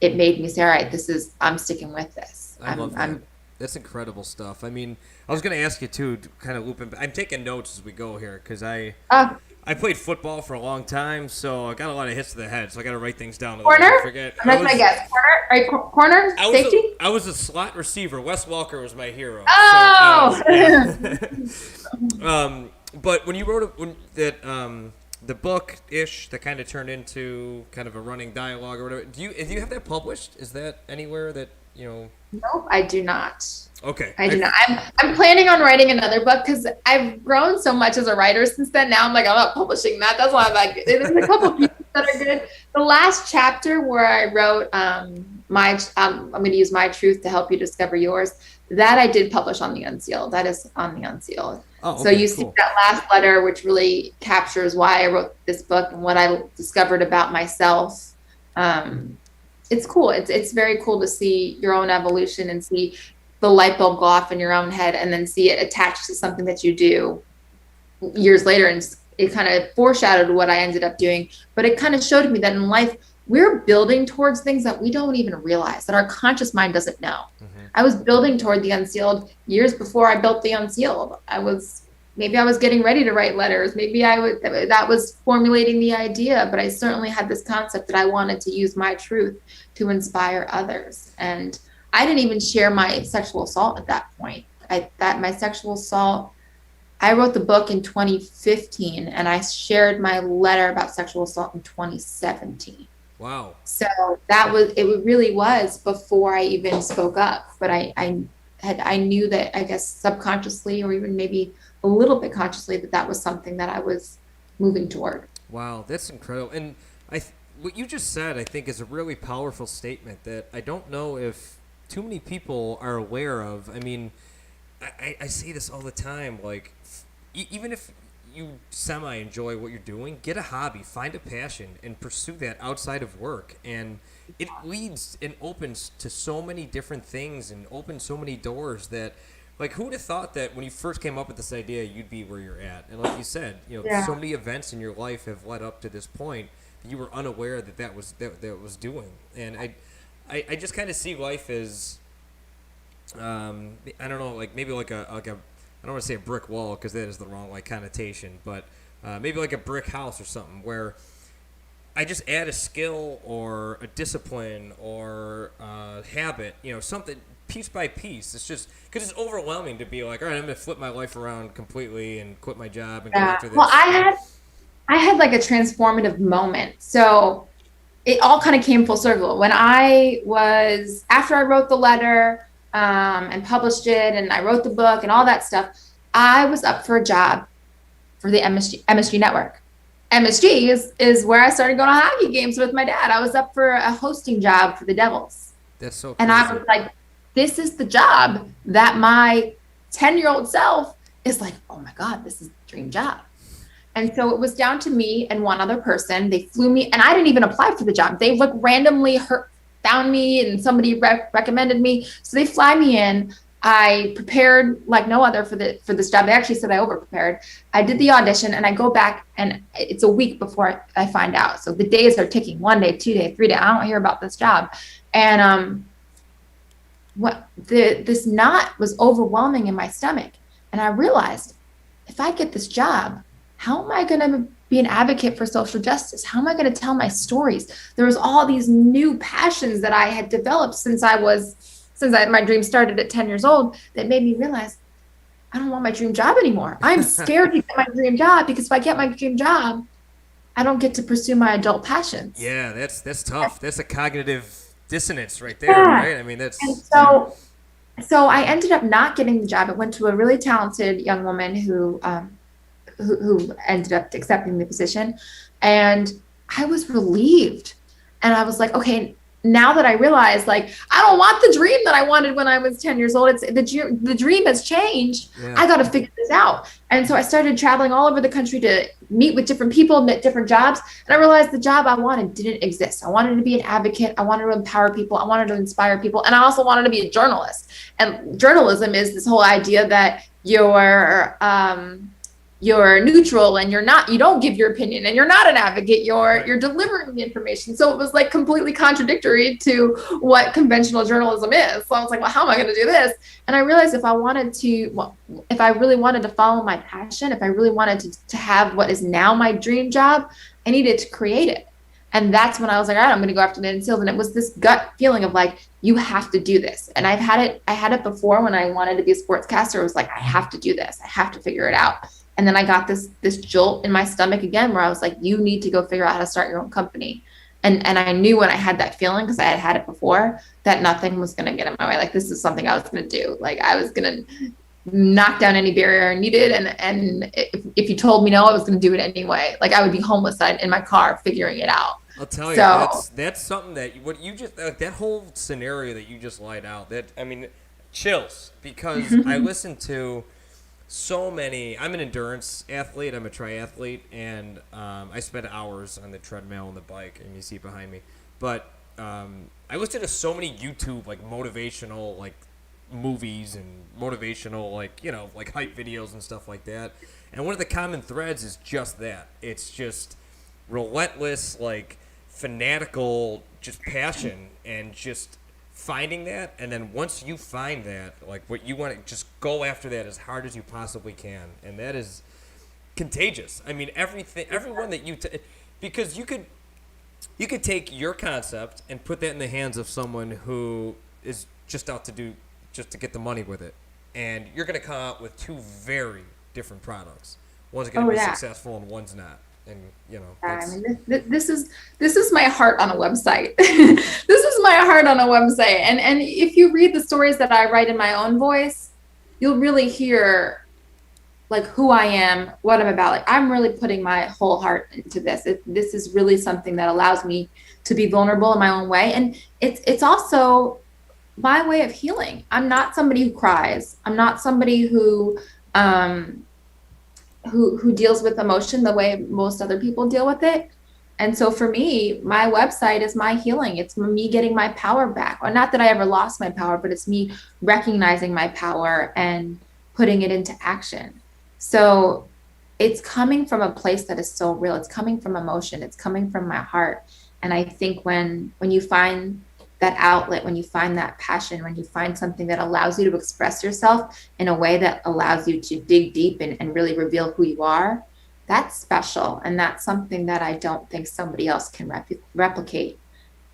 it made me say, all right, I'm sticking with this. I love that. That's incredible stuff. I mean, I was going to ask you too, to kind of loop in. I'm taking notes as we go here, because I played football for a long time, so I got a lot of hits to the head, so I got to write things down. Corner? Forget. That's my guess. Corner? Right, corner? Safety? I was a slot receiver. Wes Welker was my hero. Oh! So, but when you wrote the book-ish that kind of turned into kind of a running dialogue or whatever. Do you have that published? Is that anywhere that, you know? Nope, I do not. Okay. I do not. I'm planning on writing another book because I've grown so much as a writer since then. Now I'm like, I'm not publishing that. That's why I'm like, there's a couple pieces that are good. The last chapter where I wrote I'm going to use my truth to help you discover yours. That I did publish on the Unsealed. That is on the Unsealed. Oh, okay, so you cool. see that last letter, which really captures why I wrote this book and what I discovered about myself. It's cool. It's very cool to see your own evolution and see the light bulb go off in your own head and then see it attached to something that you do years later. And it kind of foreshadowed what I ended up doing. But it kind of showed me that in life, we're building towards things that we don't even realize, that our conscious mind doesn't know. Mm-hmm. I was building toward the Unsealed years before I built the Unsealed. Maybe I was getting ready to write letters. Maybe that was formulating the idea, but I certainly had this concept that I wanted to use my truth to inspire others. And I didn't even share my sexual assault at that point. My sexual assault, I wrote the book in 2015 and I shared my letter about sexual assault in 2017. Wow. So it really was before I even spoke up, but I knew that, I guess subconsciously or even maybe a little bit consciously, that was something that I was moving toward. Wow, that's incredible. And what you just said, I think, is a really powerful statement that I don't know if too many people are aware of. I mean, I say this all the time, like, even if you semi-enjoy what you're doing, get a hobby, find a passion, and pursue that outside of work. And it leads and opens to so many different things and opens so many doors that, like, who would have thought that when you first came up with this idea, you'd be where you're at? And like you said, so many events in your life have led up to this point that you were unaware that was doing. And I just kind of see life as, I don't know, like maybe like a I don't want to say a brick wall because that is the wrong connotation, but maybe like a brick house or something where I just add a skill or a discipline or a habit, something piece by piece. It's just because it's overwhelming to be like, all right, I'm going to flip my life around completely and quit my job and go after this. Well, I had like a transformative moment. So it all kind of came full circle. When after I wrote the letter and published it and I wrote the book and all that stuff, I was up for a job for the MSG network. MSG is where I started going to hockey games with my dad. I was up for a hosting job for the Devils. That's so crazy. And I was like, this is the job that my 10-year-old self is like, oh my God, this is the dream job. And so it was down to me and one other person. They flew me, and I didn't even apply for the job. They randomly found me, and somebody recommended me. So they fly me in. I prepared like no other for this job. They actually said I over-prepared. I did the audition, and I go back, and it's a week before I find out. So the days are ticking. 1 day, 2 day, 3 day. I don't hear about this job. And this knot was overwhelming in my stomach. And I realized, if I get this job, how am I going to be an advocate for social justice? How am I going to tell my stories? There was all these new passions that I had developed since my dream started at 10 years old that made me realize I don't want my dream job anymore. I'm scared to get my dream job because if I get my dream job, I don't get to pursue my adult passions. Yeah, that's tough. That's a cognitive dissonance right there, right? I mean, that's... And so I ended up not getting the job. I went to a really talented young woman who ended up accepting the position. And I was relieved. And I was like, okay, now that I realized, like, I don't want the dream that I wanted when I was 10 years old. It's the dream has changed. Yeah. I got to figure this out. And so I started traveling all over the country to meet with different people, met different jobs. And I realized the job I wanted didn't exist. I wanted to be an advocate. I wanted to empower people. I wanted to inspire people. And I also wanted to be a journalist. And journalism is this whole idea that you're neutral and you don't give your opinion and you're not an advocate, you're delivering the information. So it was like completely contradictory to what conventional journalism is. So I was like, well, how am I going to do this? And I realized if I really wanted to follow my passion, if I really wanted to have what is now my dream job, I needed to create it. And that's when I was like, all right, I'm going to go after the Unsealed. And it was this gut feeling of like, you have to do this. And I had it before when I wanted to be a sportscaster. It was like, I have to do this. I have to figure it out. And then I got this jolt in my stomach again, where I was like, you need to go figure out how to start your own company. And I knew when I had that feeling, because I had had it before, that nothing was going to get in my way. Like, this is something I was going to do. Like, I was going to knock down any barrier needed. And if you told me no, I was going to do it anyway. Like, I would be homeless in my car figuring it out. I'll tell you, that's something that what you just that whole scenario that you just laid out. That, I mean, chills, because I listened to so many. I'm an endurance athlete. I'm a triathlete, and I spend hours on the treadmill and the bike, and you see it behind me. But I listened to so many YouTube like motivational like movies and motivational like like hype videos and stuff like that. And one of the common threads is just that. It's just relentless, like fanatical, just passion, and just finding that. And then once you find that, like what you want to, just go after that as hard as you possibly can. And that is contagious. I mean, everyone that because you could take your concept and put that in the hands of someone who is just out to get the money with it, and you're going to come out with two very different products. One's going to be successful and one's not. And I mean, this is my heart on a website. This is my heart on a website. And if you read the stories that I write in my own voice, you'll really hear like who I am, what I'm about. Like, I'm really putting my whole heart into this. This is really something that allows me to be vulnerable in my own way. And it's also my way of healing. I'm not somebody who cries. I'm not somebody who deals with emotion the way most other people deal with it. And so for me, my website is my healing. It's me getting my power back. Or not that I ever lost my power, but it's me recognizing my power and putting it into action. So it's coming from a place that is so real. It's coming from emotion. It's coming from my heart. And I think when you find that outlet, when you find that passion, when you find something that allows you to express yourself in a way that allows you to dig deep and really reveal who you are, that's special. And that's something that I don't think somebody else can replicate.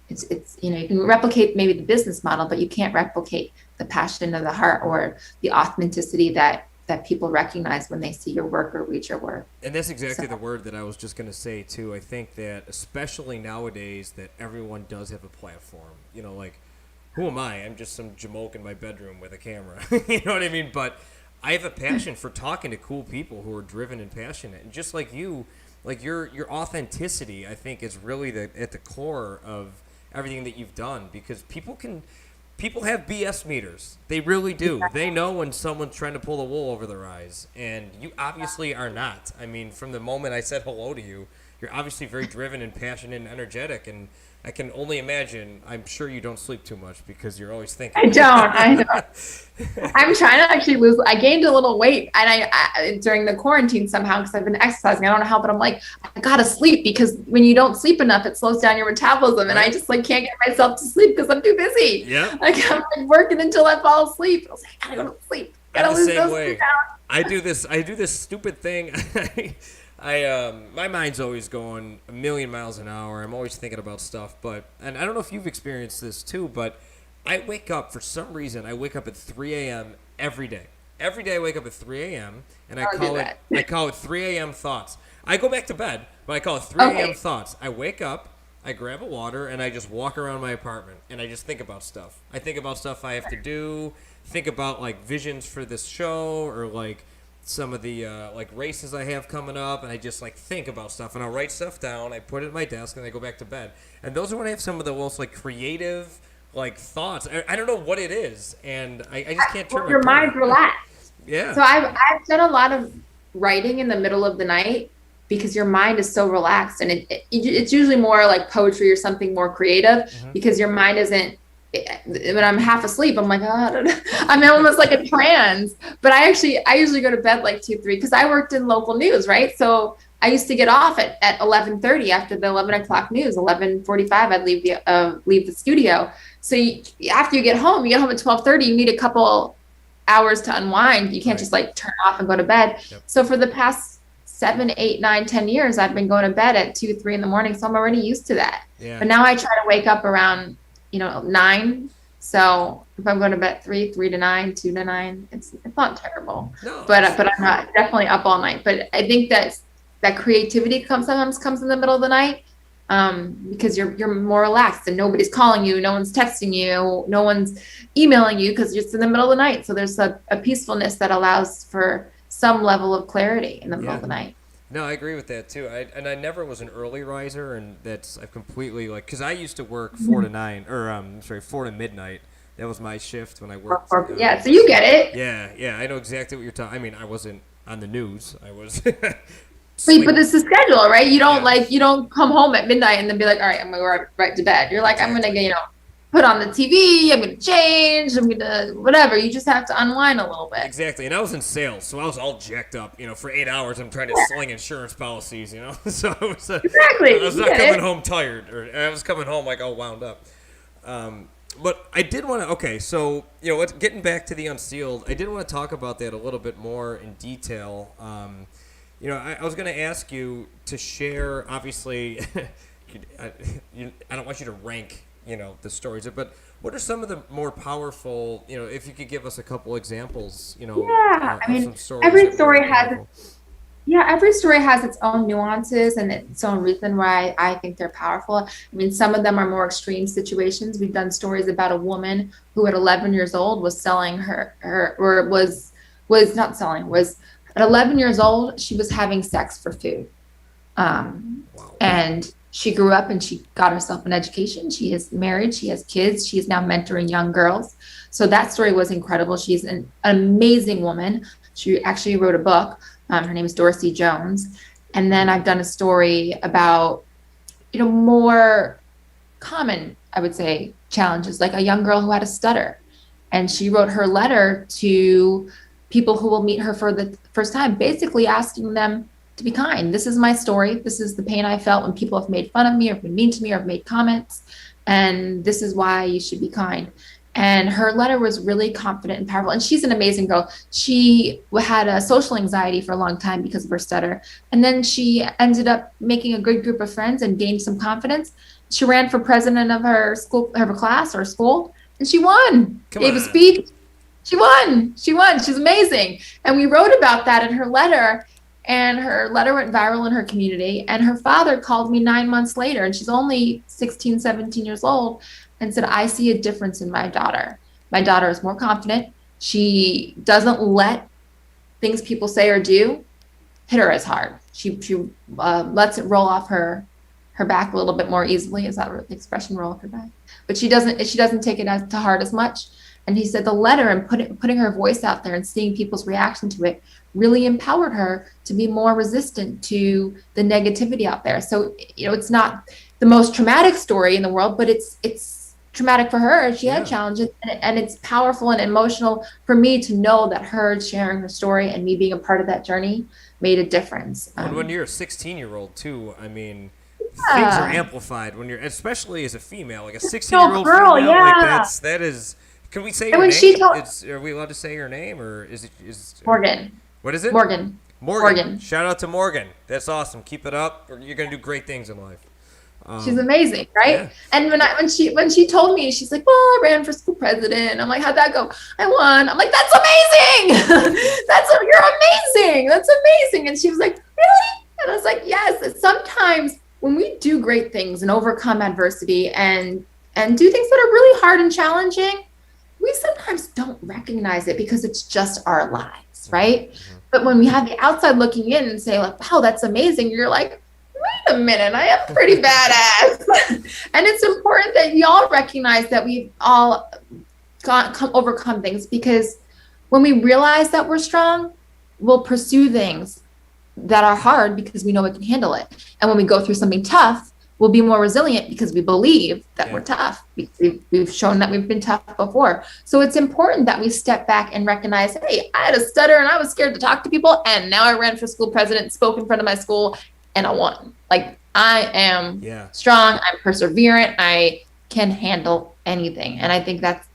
It's you can replicate maybe the business model, but you can't replicate the passion of the heart or the authenticity that people recognize when they see your work or read your work. And that's exactly the word that I was just going to say too. I think that especially nowadays that everyone does have a platform. Like, who am I? I'm just some jamoke in my bedroom with a camera. You know what I mean? But I have a passion for talking to cool people who are driven and passionate. And just like you, like your authenticity, I think, is really at the core of everything that you've done, because people have BS meters. They really do. They know when someone's trying to pull the wool over their eyes, and you obviously are not. I mean, from the moment I said hello to you, you're obviously very driven and passionate and energetic, and I can only imagine, I'm sure you don't sleep too much because you're always thinking. I know. I'm trying to actually lose. I gained a little weight, and I during the quarantine somehow, because I've been exercising. I don't know how, but I'm like, I gotta sleep, because when you don't sleep enough, it slows down your metabolism, and I just like can't get myself to sleep because I'm too busy. Yeah. Like, I'm like working until I fall asleep. I was like, I gotta go to sleep. Gotta lose those pounds. I do this stupid thing. My mind's always going a million miles an hour. I'm always thinking about stuff, and I don't know if you've experienced this too, but I wake up, for some reason, I wake up at 3 a.m. every day. Every day I wake up at 3 a.m. and I call it 3 a.m. thoughts. I go back to bed, but I call it 3 a.m. thoughts. I wake up, I grab a water, and I just walk around my apartment, and I just think about stuff. I think about stuff I have to do, think about like visions for this show, or like some of the like races I have coming up, and I just like think about stuff, and I'll write stuff down. I put it at my desk, and I go back to bed. And those are when I have some of the most like creative like thoughts. I don't know what it is, and I just can't turn your mind relaxed. Yeah. So I've done a lot of writing in the middle of the night, because your mind is so relaxed, and it's usually more like poetry or something more creative, because your mind isn't. When I'm half asleep, I'm like, I'm almost like a trance. But I usually go to bed like 2, 3, because I worked in local news, right? So I used to get off at 11:30 after the 11 o'clock news. 11:45, I'd leave the studio. So after you get home at 12:30. You need a couple hours to unwind. You can't just like turn off and go to bed. Yep. So for the past 7, 8, 9, 10 years, I've been going to bed at 2, 3 in the morning. So I'm already used to that. Yeah. But now I try to wake up around 9. So if I'm going to bed 3 to 9, 2 to 9, it's not terrible. No, But I'm not definitely up all night. But I think that creativity sometimes comes in the middle of the night, because you're more relaxed and nobody's calling you, no one's texting you, no one's emailing you because it's in the middle of the night. So there's a peacefulness that allows for some level of clarity in the middle of the night. No, I agree with that too. I never was an early riser, and I've completely because I used to work 4 to 9, or 4 to midnight. That was my shift when I worked. Yeah, so you get it. Yeah, I know exactly what you're talking. I mean, I wasn't on the news. I was. But it's the schedule, right? You don't you don't come home at midnight and then be like, all right, I'm gonna go right to bed. You're like, I'm gonna put on the TV, I'm gonna change, I'm gonna whatever. You just have to unwind a little bit. Exactly. And I was in sales, so I was all jacked up. For 8 hours, I'm trying to sling insurance policies. So it was exactly. I was not coming home tired, or I was coming home like all wound up. But I did want to. Okay, so getting back to the Unsealed, I did want to talk about that a little bit more in detail. I was going to ask you to share. Obviously, I don't want you to rank the stories, but what are some of the more powerful, if you could give us a couple examples, I mean, some stories every story has its own nuances and its own reason why I think they're powerful. I mean, some of them are more extreme situations. We've done stories about a woman who at 11 years old was selling at 11 years old, she was having sex for food. And she grew up and she got herself an education. She is married. She has kids. She is now mentoring young girls. So that story was incredible. She's an amazing woman. She actually wrote a book. Her name is Dorsey Jones. And then I've done a story about, more common, I would say, challenges, like a young girl who had a stutter. And she wrote her letter to people who will meet her for the first time, basically asking them to be kind. This is my story. This is the pain I felt when people have made fun of me or been mean to me or have made comments. And this is why you should be kind. And her letter was really confident and powerful. And she's an amazing girl. She had a social anxiety for a long time because of her stutter. And then she ended up making a good group of friends and gained some confidence. She ran for president of her school, her class or school, and she won. Gave a speech. She won. She's amazing. And we wrote about that in her letter. And her letter went viral in her community. And her father called me 9 months later, and she's only 16, 17 years old, and said, I see a difference in my daughter. My daughter is more confident. She doesn't let things people say or do hit her as hard. She lets it roll off her back a little bit more easily. Is that the expression, roll off her back? But she doesn't take it to heart as much. And he said the letter and putting her voice out there and seeing people's reaction to it really empowered her to be more resistant to the negativity out there. So, it's not the most traumatic story in the world, but it's traumatic for her. She had challenges, and it's powerful and emotional for me to know that her sharing her story and me being a part of that journey made a difference. And when you're a 16-year-old too, I mean, things are amplified when you're, especially as a female, like a 16-year-old girl, female, like that is. Can we say your name? Are we allowed to say your name, or is Morgan? What is it? Morgan. Shout out to Morgan. That's awesome. Keep it up. You're gonna do great things in life. She's amazing, right? Yeah. And when she told me, she's like, "Well, I ran for school president." I'm like, "How'd that go?" "I won." I'm like, "That's amazing! You're amazing. That's amazing." And she was like, "Really?" And I was like, "Yes." Sometimes when we do great things and overcome adversity and do things that are really hard and challenging, we sometimes don't recognize it because it's just our lives, right? Mm-hmm. But when we have the outside looking in and say, like, "Wow, that's amazing," you're like, wait a minute, I am pretty badass. And it's important that we all recognize that we've all overcome things, because when we realize that we're strong, we'll pursue things that are hard because we know we can handle it. And when we go through something tough, we'll be more resilient because we believe that we're tough. We've shown that we've been tough before. So it's important that we step back and recognize, hey, I had a stutter and I was scared to talk to people, and now I ran for school president, spoke in front of my school, and I won. Like, I am strong, I'm perseverant, I can handle anything. And I think that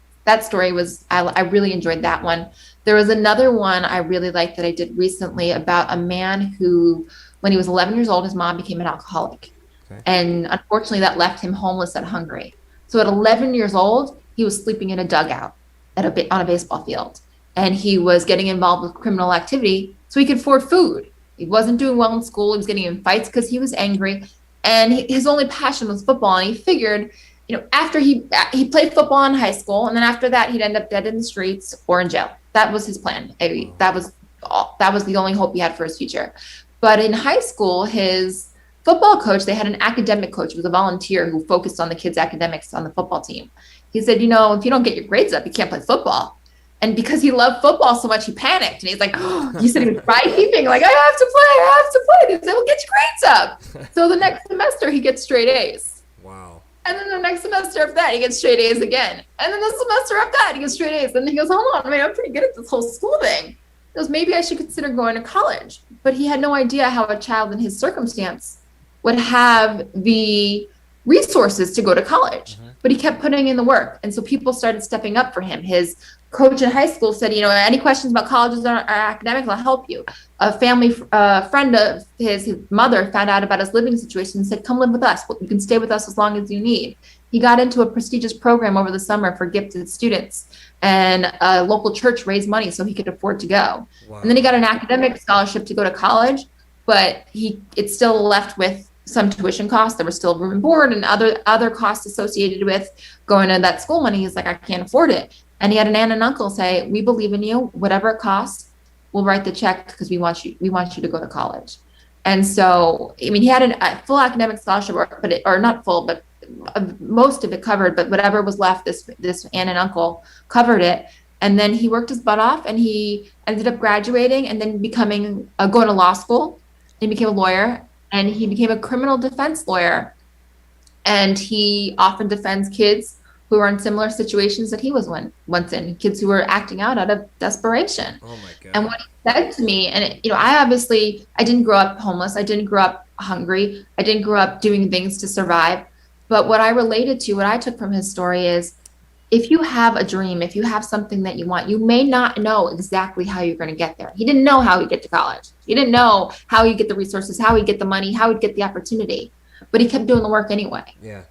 story was, I really enjoyed that one. There was another one I really liked that I did recently about a man who, when he was 11 years old, his mom became an alcoholic. Okay. And unfortunately that left him homeless and hungry. So at 11 years old, he was sleeping in a dugout. on a baseball field, and he was getting involved with criminal activity so he could afford food. He wasn't doing well in school. He was getting in fights because he was angry, and his only passion was football. And he figured, after he played football in high school, and then after that, he'd end up dead in the streets or in jail. That was his plan. That was the only hope he had for his future. But in high school, his football coach, they had an academic coach, who was a volunteer who focused on the kids' academics on the football team. He said, if you don't get your grades up, you can't play football. And because he loved football so much, he panicked. And he's like, he said he was cry-heaving, like, I have to play. They said, well, get your grades up. So the next semester, he gets straight A's. Wow. And then the next semester after that, he gets straight A's again. And then the semester after that, he gets straight A's. And then he goes, hold on, I'm pretty good at this whole school thing. He goes, maybe I should consider going to college. But he had no idea how a child in his circumstance would have the resources to go to college. Mm-hmm. But he kept putting in the work. And so people started stepping up for him. His coach in high school said, any questions about colleges or academics, I'll help you. A family friend of his mother found out about his living situation and said, come live with us. You can stay with us as long as you need. He got into a prestigious program over the summer for gifted students, and a local church raised money so he could afford to go. Wow. And then he got an academic scholarship to go to college, but it still left with some tuition costs. There was still room and board and other costs associated with going to that school money. He's like, I can't afford it. And he had an aunt and uncle say, we believe in you, whatever it costs, we'll write the check because we want you to go to college. And so, he had a full academic scholarship, or not full, but most of it covered, but whatever was left, this aunt and uncle covered it. And then he worked his butt off, and he ended up graduating and then going to law school. He became a lawyer, and he became a criminal defense lawyer. And he often defends kids who are in similar situations that he was once in, kids who were acting out of desperation. Oh my God. And what he said to me, and I didn't grow up homeless. I didn't grow up hungry. I didn't grow up doing things to survive. But what I took from his story is, if you have a dream, if you have something that you want, you may not know exactly how you're going to get there. He didn't know how he'd get to college. He didn't know how he'd get the resources, how he'd get the money, how he'd get the opportunity, but he kept doing the work anyway. Yeah.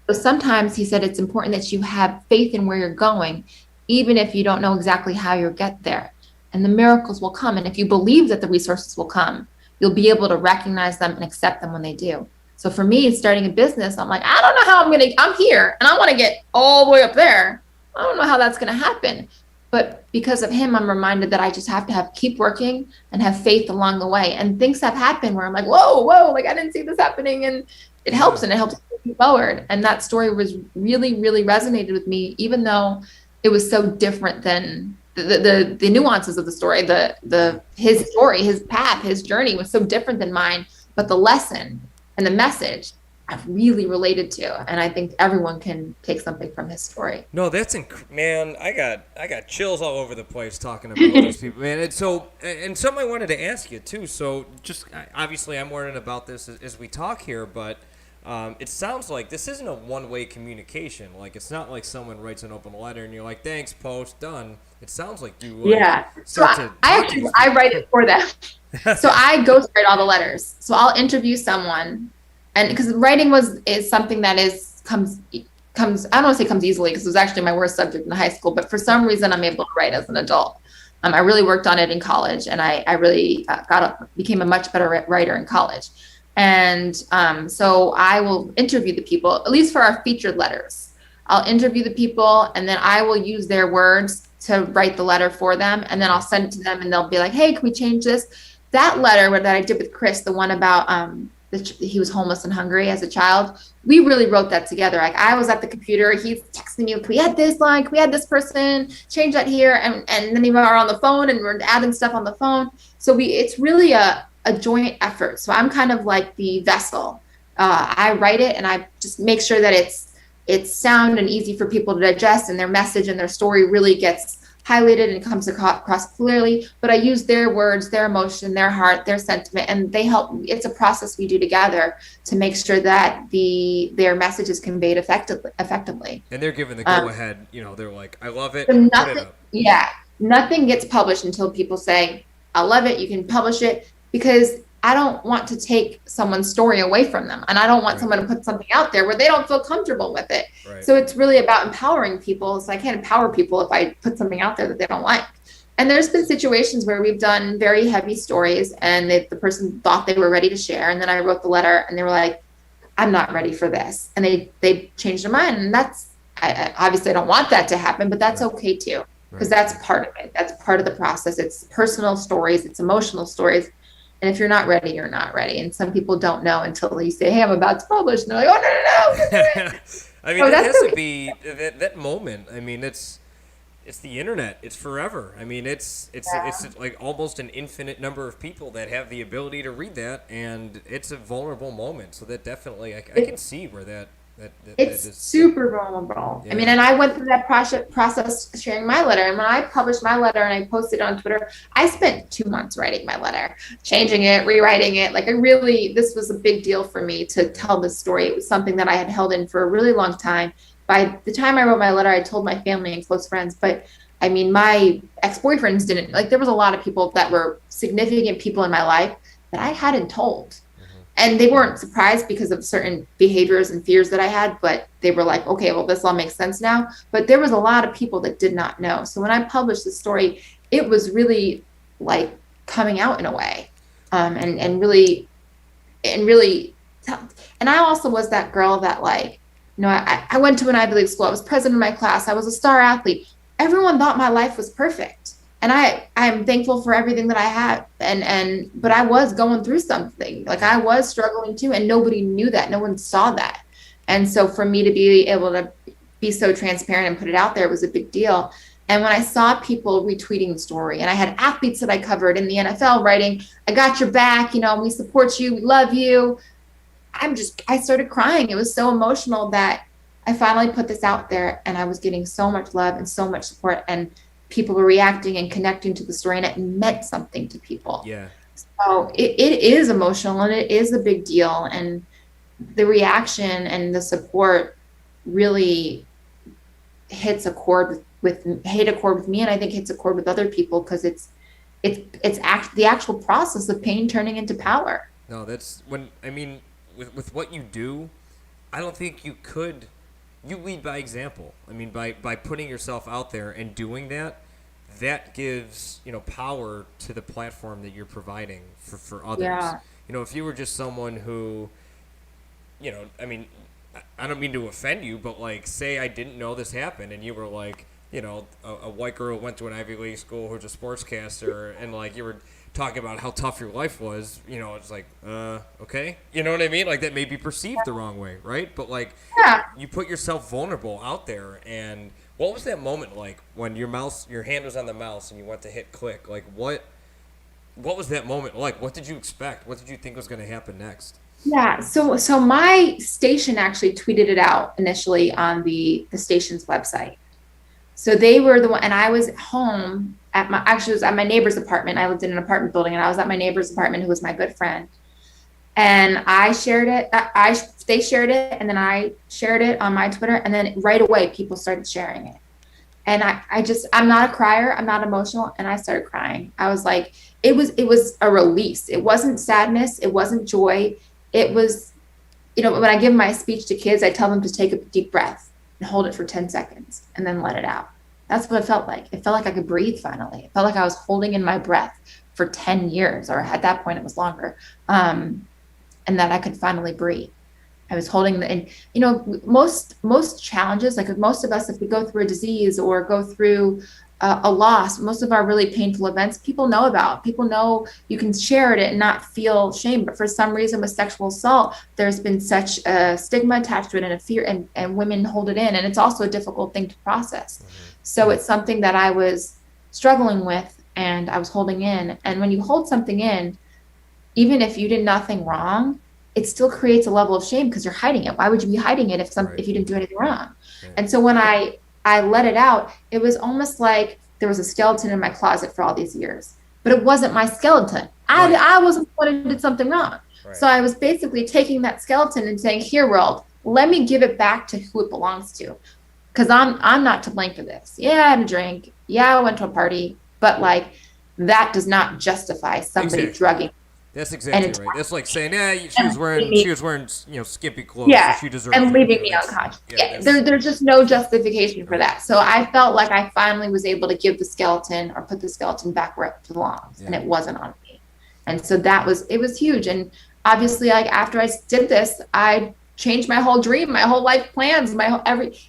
So sometimes he said it's important that you have faith in where you're going, even if you don't know exactly how you'll get there. And the miracles will come. And if you believe that the resources will come, you'll be able to recognize them and accept them when they do. So for me, starting a business, I'm like, I don't know how I'm here and I want to get all the way up there. I don't know how that's going to happen. But because of him, I'm reminded that I just have to keep working and have faith along the way. And things have happened where I'm like, whoa, like I didn't see this happening. And it helps me forward. And that story was really, really resonated with me, even though it was so different than the nuances of the story. His story, his path, his journey was so different than mine, but the lesson and the message I've really related to, and I think everyone can take something from his story. No, that's man. I got chills all over the place talking about these people, man. And something I wanted to ask you too. So, just obviously, I'm learning about this as we talk here, but it sounds like this isn't a one-way communication. Like, it's not like someone writes an open letter and you're like, "Thanks, post, done." It sounds like you. I write it for them. So I ghostwrite all the letters. So I'll interview someone, and because writing is something that comes. I don't want to say comes easily, because it was actually my worst subject in high school. But for some reason, I'm able to write as an adult. I really worked on it in college, and I really became a much better writer in college. And so I will interview the people, at least for our featured letters. I'll interview the people, and then I will use their words to write the letter for them, and then I'll send it to them, and they'll be like, "Hey, can we change this?" That letter that I did with Chris, the one about he was homeless and hungry as a child, we really wrote that together. Like, I was at the computer, he's texting me, "Can we add this line? Can we add this person? Change that here?" And then we were on the phone, and we're adding stuff on the phone. So it's really a joint effort. So I'm kind of like the vessel. I write it, and I just make sure that it's sound and easy for people to digest, and their message and their story really gets highlighted and comes across clearly. But I use their words, their emotion, their heart, their sentiment, and they help. It's a process we do together to make sure that their message is conveyed effectively. And they're given the go ahead. They're like, "I love it." So put it up. Yeah, nothing gets published until people say, "I love it. You can publish it." Because I don't want to take someone's story away from them. And I don't want Right. someone to put something out there where they don't feel comfortable with it. Right. So it's really about empowering people. So I can't empower people if I put something out there that they don't like. And there's been situations where we've done very heavy stories and the person thought they were ready to share. And then I wrote the letter and they were like, I'm not ready for this. And they changed their mind. And I obviously I don't want that to happen, but that's okay too, because that's part of it. That's part of the process. It's personal stories, it's emotional stories. And if you're not ready, you're not ready. And some people don't know until you say, hey, I'm about to publish. And they're like, oh, no. I mean, it has to be that moment. I mean, it's the internet. It's forever. I mean, it's like almost an infinite number of people that have the ability to read that, and it's a vulnerable moment. So that definitely, I can see where that it's is super vulnerable. Yeah. I mean, and I went through that process sharing my letter. And when I published my letter and I posted it on Twitter, I spent 2 months writing my letter, changing it, rewriting it. Like this was a big deal for me to tell this story. It was something that I had held in for a really long time. By the time I wrote my letter, I told my family and close friends, but I mean, my ex-boyfriends didn't, like, there was a lot of people that were significant people in my life that I hadn't told. And they weren't surprised because of certain behaviors and fears that I had, but they were like, okay, well, this all makes sense now. But there was a lot of people that did not know. So when I published the story, it was really like coming out in a way. And really, and I also was that girl that, like, you know, I went to an Ivy League school. I was president of my class. I was a star athlete. Everyone thought my life was perfect. And I'm thankful for everything that I had. But I was going through something. Like, I was struggling too, and nobody knew that. No one saw that. And so for me to be able to be so transparent and put it out there was a big deal. And when I saw people retweeting the story, and I had athletes that I covered in the NFL writing, I got your back, you know, we support you, we love you. I started crying. It was so emotional that I finally put this out there, and I was getting so much love and so much support, and people were reacting and connecting to the story, and it meant something to people. Yeah. So it is emotional, and it is a big deal. And the reaction and the support really hits a chord with me, and I think hits a chord with other people, because it's the actual process of pain turning into power. No, that's when, I mean, with what you do, I don't think you lead by example. I mean, by putting yourself out there and doing that gives, you know, power to the platform that you're providing for others. Yeah. You know, if you were just someone who, you know, I mean, I don't mean to offend you, but, like, say I didn't know this happened, and you were like, you know, a white girl who went to an Ivy League school who's a sportscaster, and, like, you were talking about how tough your life was, you know, it's like, okay, you know what I mean? Like, that may be perceived the wrong way, right? But, like, you put yourself vulnerable out there. And what was that moment like when your hand was on the mouse and you went to hit click? Like, what was that moment like? What did you expect? What did you think was going to happen next? Yeah, so my station actually tweeted it out initially on the station's website. So they were the one, and I was home it was at my neighbor's apartment. I lived in an apartment building, and I was at my neighbor's apartment, who was my good friend. And I shared it. They shared it, and then I shared it on my Twitter, and then right away people started sharing it. And I'm not a crier, I'm not emotional, and I started crying. I was like, it was a release. It wasn't sadness, it wasn't joy. It was, you know, when I give my speech to kids, I tell them to take a deep breath and hold it for 10 seconds and then let it out. That's what it felt like. It felt like I could breathe finally. It felt like I was holding in my breath for 10 years, or at that point it was longer, and that I could finally breathe. I was holding and, you know, most challenges, like most of us, if we go through a disease or go through a loss, most of our really painful events, people know about. People know you can share it and not feel shame. But for some reason with sexual assault, there's been such a stigma attached to it and a fear, and women hold it in. And it's also a difficult thing to process. So it's something that I was struggling with and I was holding in. And when you hold something in, even if you did nothing wrong, it still creates a level of shame because you're hiding it. Why would you be hiding it if you didn't do anything wrong? Right. And so when I let it out, it was almost like there was a skeleton in my closet for all these years, but it wasn't my skeleton. Right. I wasn't the one who did something wrong. Right. So I was basically taking that skeleton and saying, here, world, let me give it back to who it belongs to. Because I'm not to blame for this. Yeah, I had a drink. Yeah, I went to a party. But, like, that does not justify somebody drugging. That's And exactly it's right. That's like saying, yeah, and she was wearing, skimpy clothes, so yeah, she deserves and it. leaving me unconscious. Yeah, there's just no justification for that. So I felt like I finally was able to give the skeleton or put the skeleton back where it belongs, and it wasn't on me. And so it was huge. And obviously, like after I did this, I changed my whole dream, my whole life plans,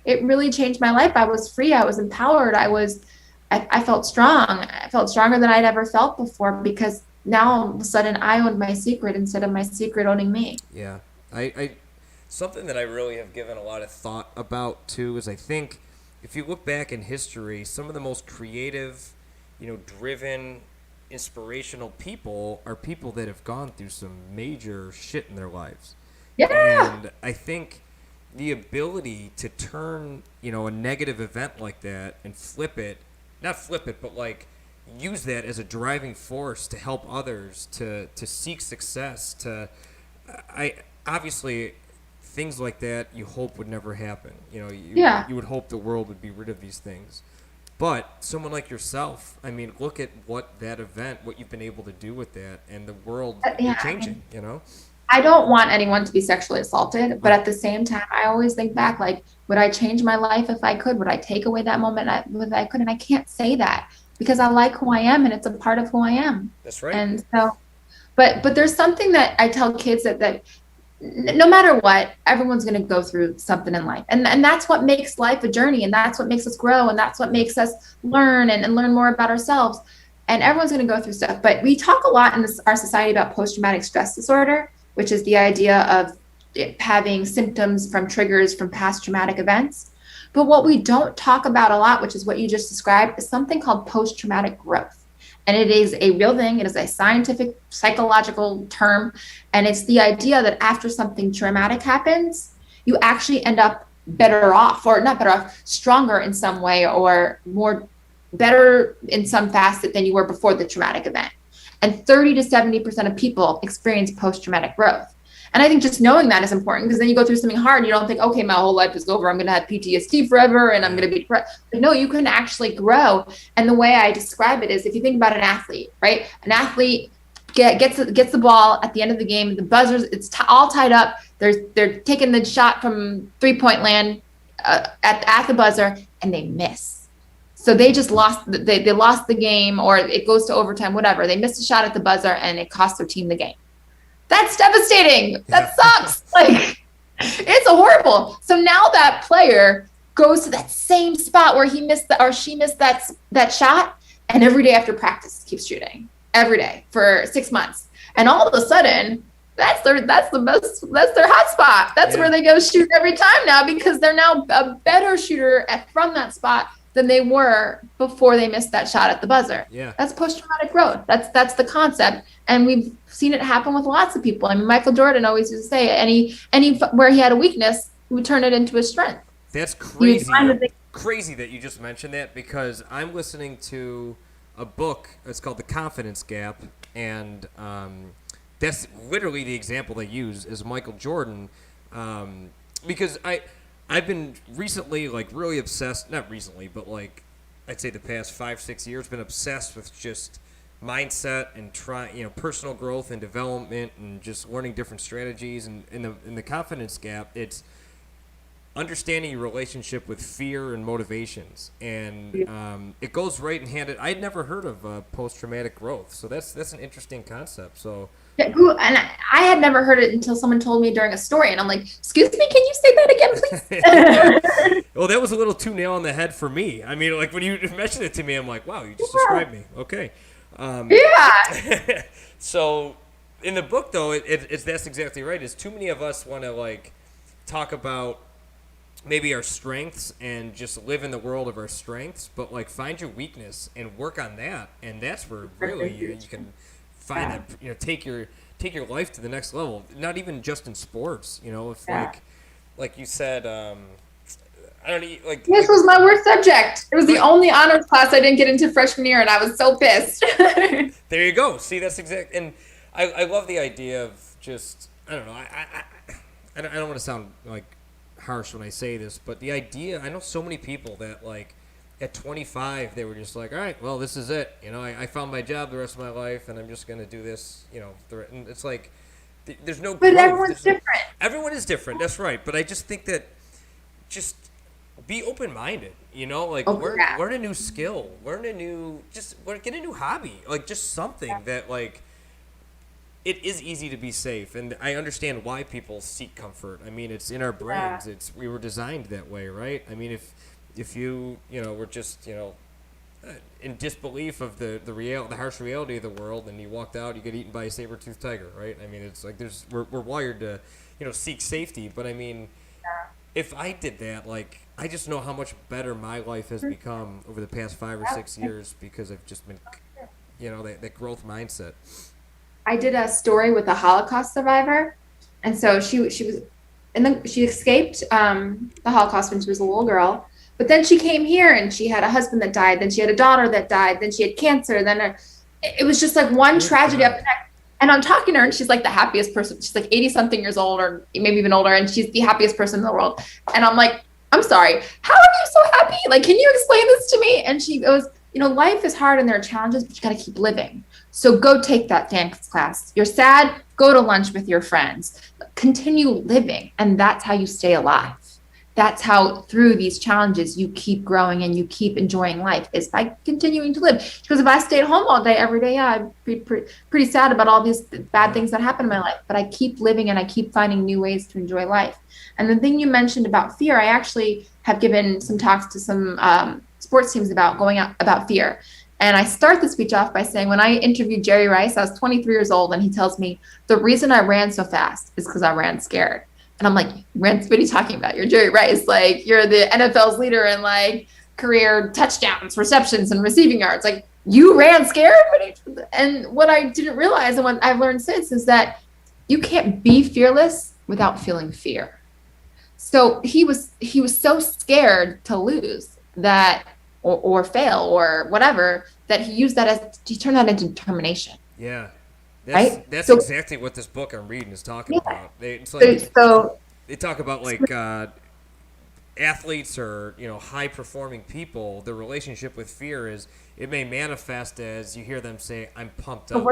it really changed my life. I was free. I was empowered. I felt strong. I felt stronger than I'd ever felt before because now all of a sudden I owned my secret instead of my secret owning me. Yeah. I something that I really have given a lot of thought about too is I think if you look back in history, some of the most creative, driven, inspirational people are people that have gone through some major shit in their lives. Yeah. And I think the ability to turn, a negative event like that and not flip it, but like use that as a driving force to help others, to seek success, I obviously things like that you hope would never happen. You would hope the world would be rid of these things. But someone like yourself, I mean, look at what you've been able to do with that, and the world changing, I don't want anyone to be sexually assaulted, but at the same time, I always think back, like, would I change my life if I could? Would I take away that moment if I could? And I can't say that because I like who I am and it's a part of who I am. That's right. And so, but there's something that I tell kids that no matter what, everyone's going to go through something in life. And that's what makes life a journey. And that's what makes us grow. And that's what makes us learn and learn more about ourselves. And everyone's going to go through stuff. But we talk a lot in our society about post-traumatic stress disorder, which is the idea of having symptoms from triggers from past traumatic events. But what we don't talk about a lot, which is what you just described, is something called post-traumatic growth. And it is a real thing. It is a scientific, psychological term. And it's the idea that after something traumatic happens, you actually end up better off, or not better off, stronger in some way, or better in some facet than you were before the traumatic event. And 30 to 70% of people experience post-traumatic growth. And I think just knowing that is important because then you go through something hard and you don't think, okay, my whole life is over. I'm going to have PTSD forever and I'm going to be depressed. But no, you can actually grow. And the way I describe it is if you think about an athlete, right? An athlete gets the ball at the end of the game, the buzzers, it's all tied up. They're taking the shot from 3-point land at the buzzer and they miss. So they just lost. They lost the game, or it goes to overtime, whatever. They missed a shot at the buzzer and it cost their team the game. That's devastating. That sucks. Like, it's horrible. So now that player goes to that same spot where he missed she missed that shot, and every day after practice keeps shooting every day for 6 months. And all of a sudden, that's their hot spot. That's where they go shoot every time now because they're now a better shooter from that spot than they were before they missed that shot at the buzzer. Yeah. That's post-traumatic growth. That's the concept. And we've seen it happen with lots of people. I mean, Michael Jordan always used to say any where he had a weakness, he would turn it into a strength. That's crazy. Crazy that you just mentioned that because I'm listening to a book. It's called The Confidence Gap. And that's literally the example they use is Michael Jordan. Because I've been recently, like, really obsessed, not recently, but, like, I'd say the past 5-6 years, been obsessed with just mindset and personal growth and development and just learning different strategies. And in the confidence gap, it's understanding your relationship with fear and motivations. And it goes right in hand. I'd never heard of post-traumatic growth. So that's an interesting concept. So. And I had never heard it until someone told me during a story, and I'm like, excuse me, can you say that again, please? Well, that was a little too nail on the head for me. I mean, like, when you mentioned it to me, I'm like, wow, you just described me. Okay. Yeah. So in the book, though, that's exactly right. Is too many of us want to, like, talk about maybe our strengths and just live in the world of our strengths, but, like, find your weakness and work on that, and that's where really you can find that, take your life to the next level. Not even just in sports, if like you said, I don't know, like this was my worst subject. It was the only honors class I didn't get into freshman year, and I was so pissed. There you go. See, that's exact. And I love the idea of just, I don't know, I don't want to sound like harsh when I say this, but the idea, I know so many people that, like, at 25, they were just like, all right, well, this is it. You know, I found my job the rest of my life, and I'm just going to do this, you know. And it's like, there's no But growth. everyone's different. Everyone is different. That's right. But I just think that just be open-minded, you know, like learn a new skill, get a new hobby, like just something that like, it is easy to be safe, and I understand why people seek comfort. I mean, it's in our brains. We were designed that way, right? I mean, if you know, were just, you know, in disbelief of the harsh reality of the world, and you walked out, you get eaten by a saber-toothed tiger, right? I mean, it's like we're wired to, you know, seek safety. But I mean, if I did that, like, I just know how much better my life has become over the past 5 or 6 years because I've just been, you know, that growth mindset. I did a story with a Holocaust survivor, and so she was, and then she escaped the Holocaust when she was a little girl. But then she came here, and she had a husband that died. Then she had a daughter that died. Then she had cancer. Then it was just like one tragedy up the next. And I'm talking to her, and she's like the happiest person. She's like 80 something years old, or maybe even older, and she's the happiest person in the world. And I'm like, I'm sorry, how are you so happy? Like, can you explain this to me? And she goes, you know, life is hard and there are challenges, but you got to keep living. So go take that dance class. You're sad, go to lunch with your friends. Continue living. And that's how you stay alive. That's how, through these challenges, you keep growing and you keep enjoying life, is by continuing to live. Because if I stayed home all day, every day, I'd be pretty sad about all these bad things that happen in my life. But I keep living and I keep finding new ways to enjoy life. And the thing you mentioned about fear, I actually have given some talks to some sports teams about fear. And I start the speech off by saying, when I interviewed Jerry Rice, I was 23 years old, and he tells me, the reason I ran so fast is because I ran scared. And I'm like, what are you talking about? You're Jerry Rice. Like, you're the NFL's leader in like career touchdowns, receptions, and receiving yards. Like, you ran scared? And what I didn't realize, and what I've learned since, is that you can't be fearless without feeling fear. So he was so scared to lose that, or fail, or whatever, that he turned that into determination. Yeah. That's so, exactly what this book I'm reading is talking about. They talk about like athletes or, you know, high performing people. The relationship with fear is, it may manifest as you hear them say, "I'm pumped up."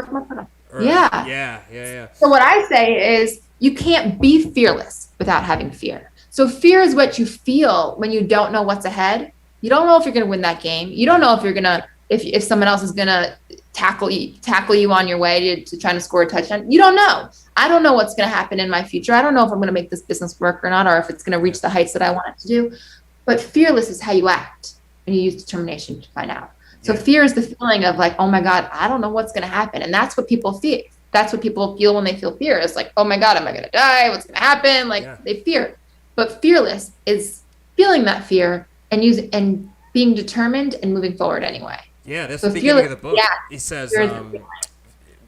Yeah. So what I say is, you can't be fearless without having fear. So fear is what you feel when you don't know what's ahead. You don't know if you're going to win that game. You don't know if you're gonna if someone else is gonna tackle you on your way to trying to score a touchdown. You don't know. I don't know what's going to happen in my future. I don't know if I'm going to make this business work or not, or if it's going to reach the heights that I want it to do. But fearless is how you act, and you use determination to find out. So fear is the feeling of like, oh my God, I don't know what's going to happen. And that's what people feel. That's what people feel when they feel fear. It's like, oh my God, am I going to die? What's going to happen? Like, they fear. But fearless is feeling that fear and being determined and moving forward anyway. Yeah, that's the beginning of the book. Yeah, he says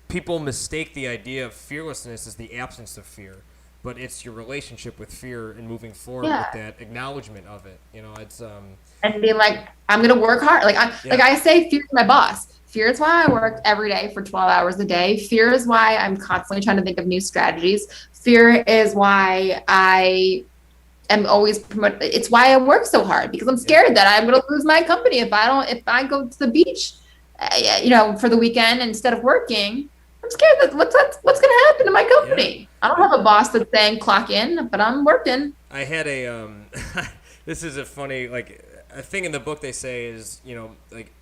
people mistake the idea of fearlessness as the absence of fear, but it's your relationship with fear and moving forward with that acknowledgement of it. You know, it's and being like, I'm gonna work hard. Like I say, fear is my boss. Fear is why I work every day for 12 hours a day. Fear is why I'm constantly trying to think of new strategies. Fear is why I am always promoted. It's why I work so hard, because I'm scared that I'm going to lose my company if I go to the beach, you know, for the weekend instead of working. I'm scared that what's going to happen to my company. Yeah. I don't have a boss that's saying clock in, but I'm working. I had a this is a funny, like, a thing in the book they say is, you know, like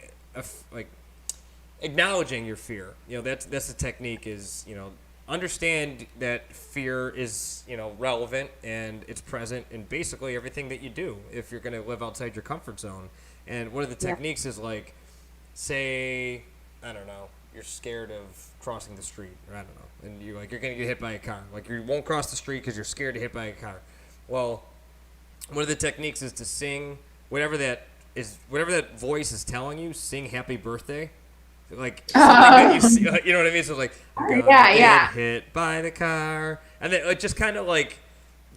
acknowledging your fear. You know, that's the technique is, you know, understand that fear is, you know, relevant and it's present in basically everything that you do if you're going to live outside your comfort zone. And one of the techniques is like, say, I don't know, you're scared of crossing the street, or I don't know, and you're going to get hit by a car. Like, you won't cross the street because you're scared to hit by a car. Well, one of the techniques is to sing whatever that voice is telling you, sing happy birthday. Like, something that you see, you know what I mean? So like, I'm gonna get hit by the car, and then it just kind of like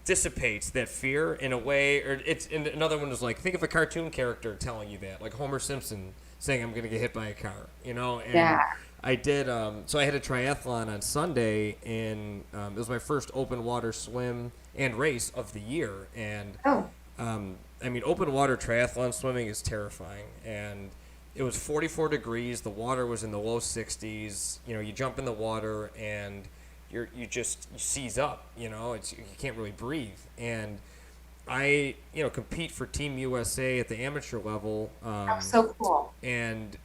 dissipates that fear in a way. Or it's another one is like, think of a cartoon character telling you that, like Homer Simpson saying, "I'm gonna get hit by a car," you know. And I did. So I had a triathlon on Sunday, and it was my first open water swim and race of the year, and I mean, open water triathlon swimming is terrifying, and it was 44 degrees. The water was in the low 60s. You know, you jump in the water and you seize up. You know, you can't really breathe. And I compete for Team USA at the amateur level. That's so cool. And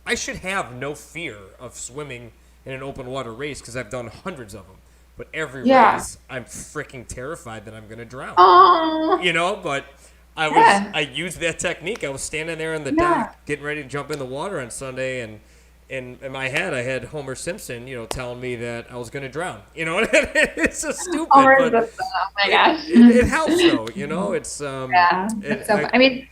I should have no fear of swimming in an open water race because I've done hundreds of them. But every race, I'm freaking terrified that I'm going to drown. Oh. You know, but I used that technique. I was standing there on the dock getting ready to jump in the water on Sunday, and in my head I had Homer Simpson, telling me that I was going to drown. You know, it's so stupid. But oh my gosh. It helps though. It's I mean,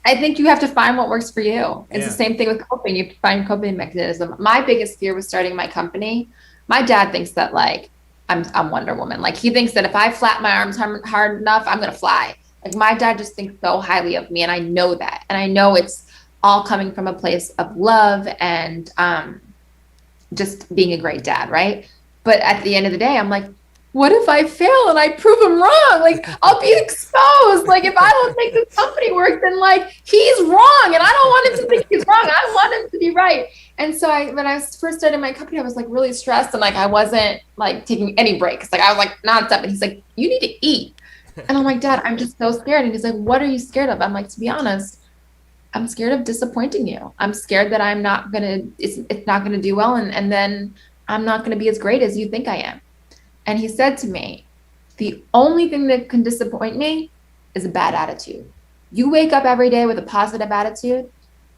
I think you have to find what works for you. It's the same thing with coping. You have to find your coping mechanism. My biggest fear was starting my company. My dad thinks that like I'm Wonder Woman. Like he thinks that if I flap my arms hard enough, I'm gonna fly. Like my dad just thinks so highly of me, and I know that, and I know it's all coming from a place of love and just being a great dad, right? But at the end of the day, I'm like, what if I fail and I prove him wrong? Like I'll be exposed. Like if I don't think this company works, then like he's wrong, and I don't want him to think he's wrong. I want him to be right. And so when I first started my company, I was like really stressed, and like I wasn't like taking any breaks. Like I was like nonstop. And he's like, you need to eat. And I'm like, Dad, I'm just so scared. And he's like, what are you scared of? I'm like, to be honest, I'm scared of disappointing you. I'm scared that it's not gonna do well, and then I'm not gonna be as great as you think I am. And he said to me, the only thing that can disappoint me is a bad attitude. You wake up every day with a positive attitude,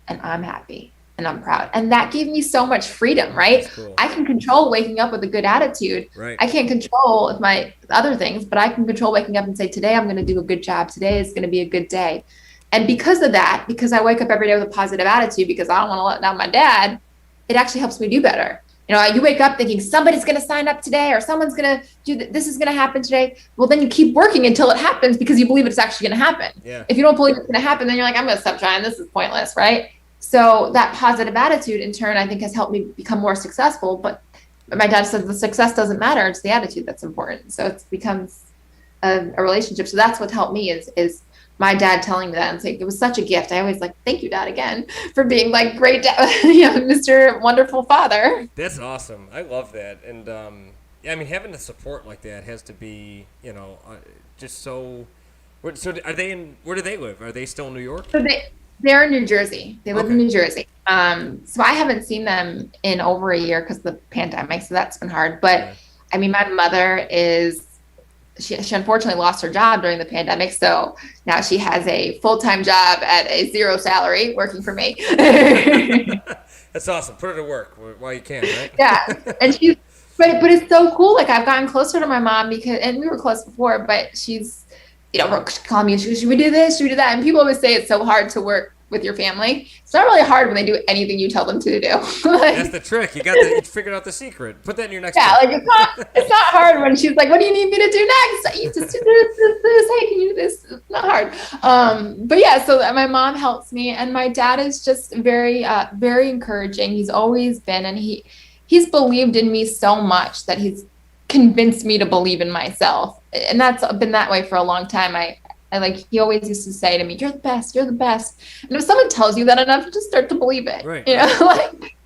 and I'm happy and I'm proud. And that gave me so much freedom, right? Cool. I can control waking up with a good attitude. Right. I can't control my other things, but I can control waking up and say, today I'm going to do a good job. Today is going to be a good day. And because of that, because I wake up every day with a positive attitude, because I don't want to let down my dad, it actually helps me do better. You wake up thinking somebody's going to sign up today, or someone's going to do this is going to happen today. Well, then you keep working until it happens because you believe it's actually going to happen. Yeah. If you don't believe it's going to happen, then you're like, I'm going to stop trying. This is pointless, right? So that positive attitude in turn, I think, has helped me become more successful. But my dad says the success doesn't matter. It's the attitude that's important. So it becomes a relationship. So that's what helped me is my dad telling me that, and saying it was such a gift. I always like, thank you, Dad, again for being like great dad, Mr. Wonderful Father. That's awesome. I love that. And I mean, having the support like that has to be, just so. So are they where do they live? Are they still in New York? So they're in New Jersey. They live in New Jersey. So I haven't seen them in over a year because of the pandemic. So that's been hard. But I mean, my mother she unfortunately lost her job during the pandemic. So now she has a full-time job at a zero salary working for me. That's awesome. Put her to work while you can, right? Yeah. And but it's so cool. Like I've gotten closer to my mom and we were close before, but she's, calling me, should we do this? Should we do that? And people always say it's so hard to work with your family. It's not really hard when they do anything you tell them to do. That's the trick. You figured out the secret. Put that in your next like it's not hard when she's like, what do you need me to do next? You just do this. Hey, can you do this? It's not hard. But yeah, so my mom helps me, and my dad is just very, very encouraging. He's always been, and he's believed in me so much that he's convinced me to believe in myself. And that's been that way for a long time. I he always used to say to me, you're the best, you're the best. And if someone tells you that enough, you just start to believe it. Right.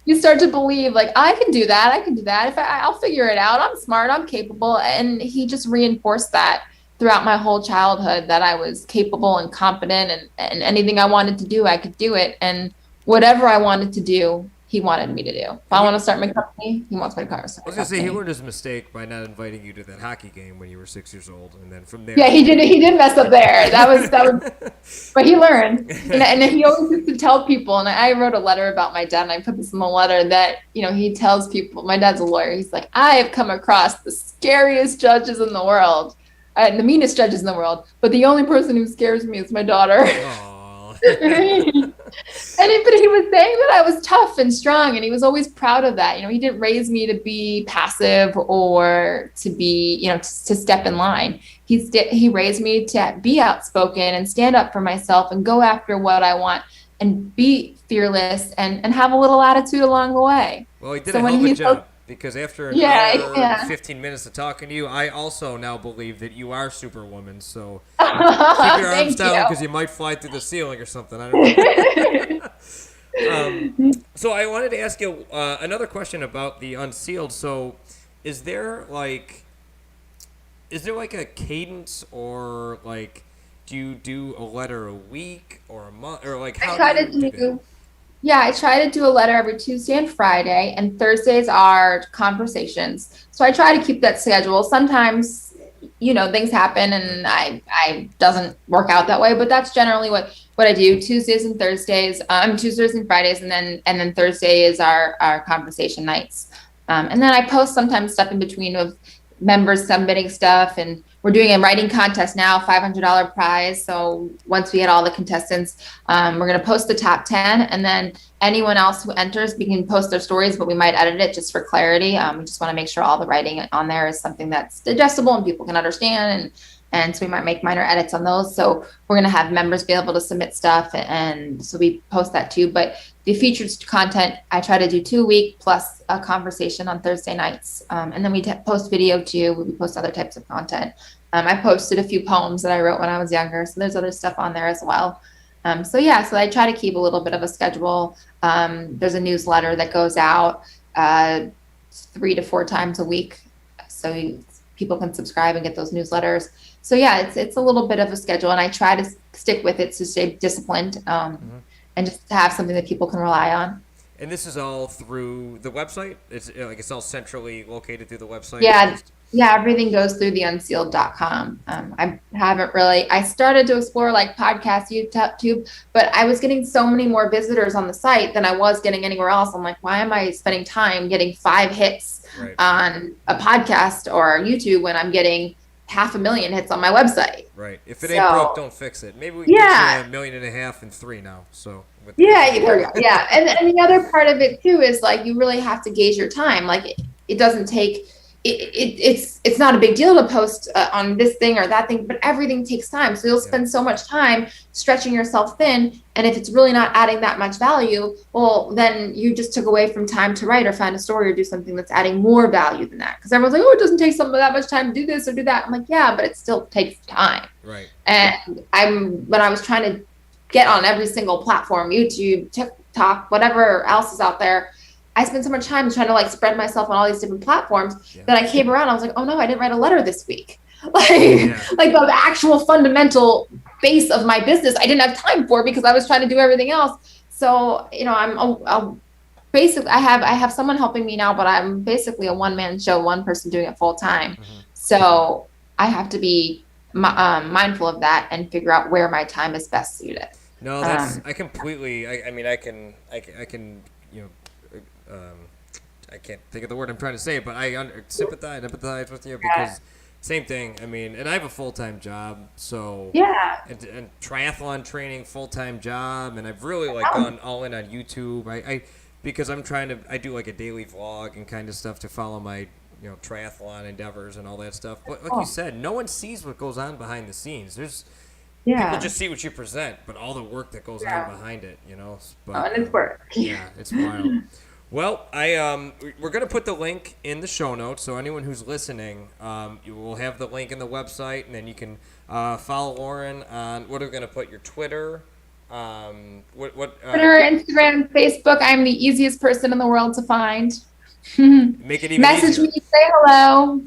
You start to believe I can do that. If I'll figure it out. I'm smart, I'm capable. And he just reinforced that throughout my whole childhood, that I was capable and competent, and anything I wanted to do, I could do it. And whatever I wanted to do, he wanted me to do. If I want to start my company, he wants my car. I was going to say, he learned his mistake by not inviting you to that hockey game when you were 6 years old, and then from there. Yeah, he did mess up there. That was, but he learned. And he always used to tell people, and I wrote a letter about my dad, and I put this in the letter, that, he tells people, my dad's a lawyer. He's like, I have come across the scariest judges in the world, and the meanest judges in the world, but the only person who scares me is my daughter. But he was saying that I was tough and strong, and he was always proud of that. He didn't raise me to be passive or to be, to step in line. He raised me to be outspoken and stand up for myself and go after what I want and be fearless and have a little attitude along the way. Well, he did a hell of a job. because after an hour and 15 minutes of talking to you, I also now believe that you are Superwoman. So keep your arms down because you might fly through the ceiling or something. I don't know. So I wanted to ask you another question about the Unsealed. So is there like a cadence, or like do you do a letter a week or a month, or like how I try to do a letter every Tuesday and Friday, and Thursdays are conversations. So I try to keep that schedule. Sometimes, things happen and I doesn't work out that way, but that's generally what I do. Tuesdays and Thursdays, Tuesdays and Fridays, and then Thursday is our conversation nights. And then I post sometimes stuff in between of members submitting stuff, and we're doing a writing contest now, $500 prize. So once we get all the contestants, we're going to post the top 10, and then anyone else who enters, we can post their stories, but we might edit it just for clarity. We just want to make sure all the writing on there is something that's digestible and people can understand, and so we might make minor edits on those. So we're going to have members be able to submit stuff, and so we post that too. But the featured content, I try to do 2 a week plus a conversation on Thursday nights. And then we post video too. We post other types of content. I posted a few poems that I wrote when I was younger. So there's other stuff on there as well. So I try to keep a little bit of a schedule. There's a newsletter that goes out 3 to 4 times a week. So people can subscribe and get those newsletters. So it's a little bit of a schedule, and I try to stick with it to stay disciplined, and just to have something that people can rely on. And this is all through the website? It's all centrally located through the website? Yeah, everything goes through the unsealed.com. I started to explore like podcasts, YouTube, but I was getting so many more visitors on the site than I was getting anywhere else. I'm like, why am I spending time getting 5 hits on a podcast or YouTube when I'm getting 500,000 hits on my website? Right. If it ain't broke, don't fix it. Maybe we can get you 1.5 million and 3 now. So there we go. Yeah. And the other part of it too is like you really have to gauge your time. Like it doesn't take it's not a big deal to post on this thing or that thing, but everything takes time. So you'll spend so much time stretching yourself thin, and if it's really not adding that much value, well, then you just took away from time to write or find a story or do something that's adding more value than that. Because everyone's like, oh, it doesn't take that much time to do this or do that. I'm like, yeah, but it still takes time. Right. And when I was trying to get on every single platform, YouTube, TikTok, whatever else is out there, I spent so much time trying to like spread myself on all these different platforms that I came around. I was like, oh no, I didn't write a letter this week. Like the actual fundamental base of my business, I didn't have time for because I was trying to do everything else. So, I'm basically, I have someone helping me now, but I'm basically a one-man show, one person doing it full time. So I have to be mindful of that and figure out where my time is best suited. No, that's, I completely, I can, I can't think of the word I'm trying to say, but I empathize with you because same thing. I mean, and I have a full-time job, so and triathlon training, full-time job, and I've really gone all in on YouTube. I because I do like a daily vlog and kind of stuff to follow my triathlon endeavors and all that stuff. But like you said, no one sees what goes on behind the scenes. People just see what you present, but all the work that goes on behind it, But, and it's work. Yeah, it's wild. Well, we're going to put the link in the show notes, so anyone who's listening, you will have the link in the website, and then you can follow Lauren on, what are we going to put, your Twitter? Twitter, Instagram, Facebook. I'm the easiest person in the world to find. Make it even Message easier. me, say hello,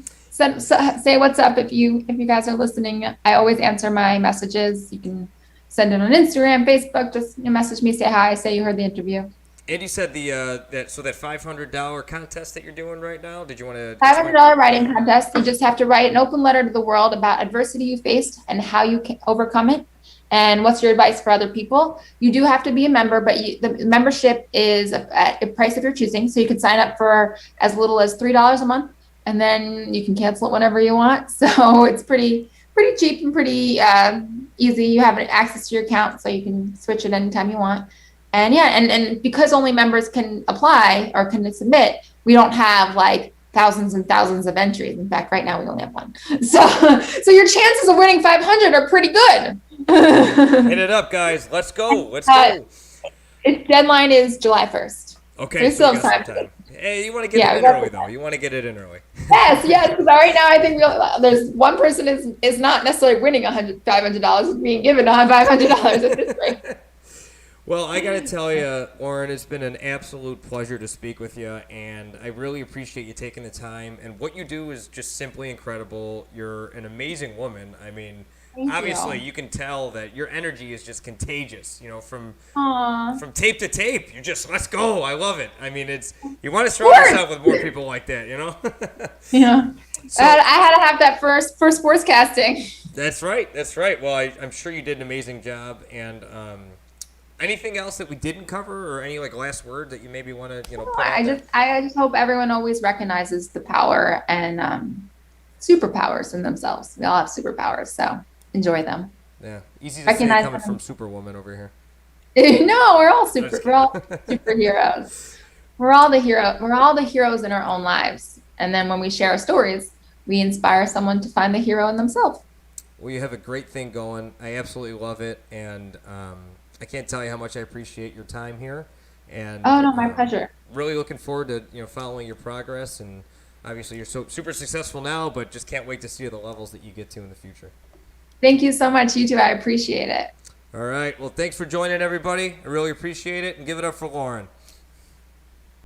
say what's up if you guys are listening. I always answer my messages. You can send it on Instagram, Facebook. Just message me, say hi, say you heard the interview. And you said that $500 contest that you're doing right now. Did you want to? $500 writing contest. You just have to write an open letter to the world about adversity you faced and how you can overcome it, and what's your advice for other people. You do have to be a member, but the membership is at a price of your choosing. So you can sign up for as little as $3 a month, and then you can cancel it whenever you want. So it's pretty cheap and pretty easy. You have access to your account, so you can switch it anytime you want. And and because only members can apply or can submit, we don't have like thousands and thousands of entries. In fact, right now we only have 1. So your chances of winning 500 are pretty good. Hit it up, guys. Let's go. Its deadline is July 1st. Okay. So still have time. Hey, you want to get it in early, though. You want to get it in early. Yes. Because right now I think there's one person is not necessarily winning $500, is being given $500 at this rate. Well, I got to tell you, Lauren, it's been an absolute pleasure to speak with you, and I really appreciate you taking the time. And what you do is just simply incredible. You're an amazing woman. I mean, obviously, you can tell that your energy is just contagious. You know, from tape to tape, you just let's go. I love it. I mean, you want to surround yourself with more people like that. You know. Yeah. So, I had to have that first sports casting. That's right. Well, I'm sure you did an amazing job, and anything else that we didn't cover, or any last word that you maybe want to put out I just hope everyone always recognizes the power and superpowers in themselves. We all have superpowers, so enjoy them. Yeah, easy to say coming from Superwoman over here. No, we're all superheroes. We're all the heroes in our own lives, and then when we share our stories, we inspire someone to find the hero in themselves. Well, you have a great thing going. I absolutely love it, and I can't tell you how much I appreciate your time here. And my pleasure. Really looking forward to following your progress, and obviously you're so super successful now, but just can't wait to see the levels that you get to in the future. Thank you so much. You too. I appreciate it. All right. Well, thanks for joining, everybody. I really appreciate it, and give it up for Lauren.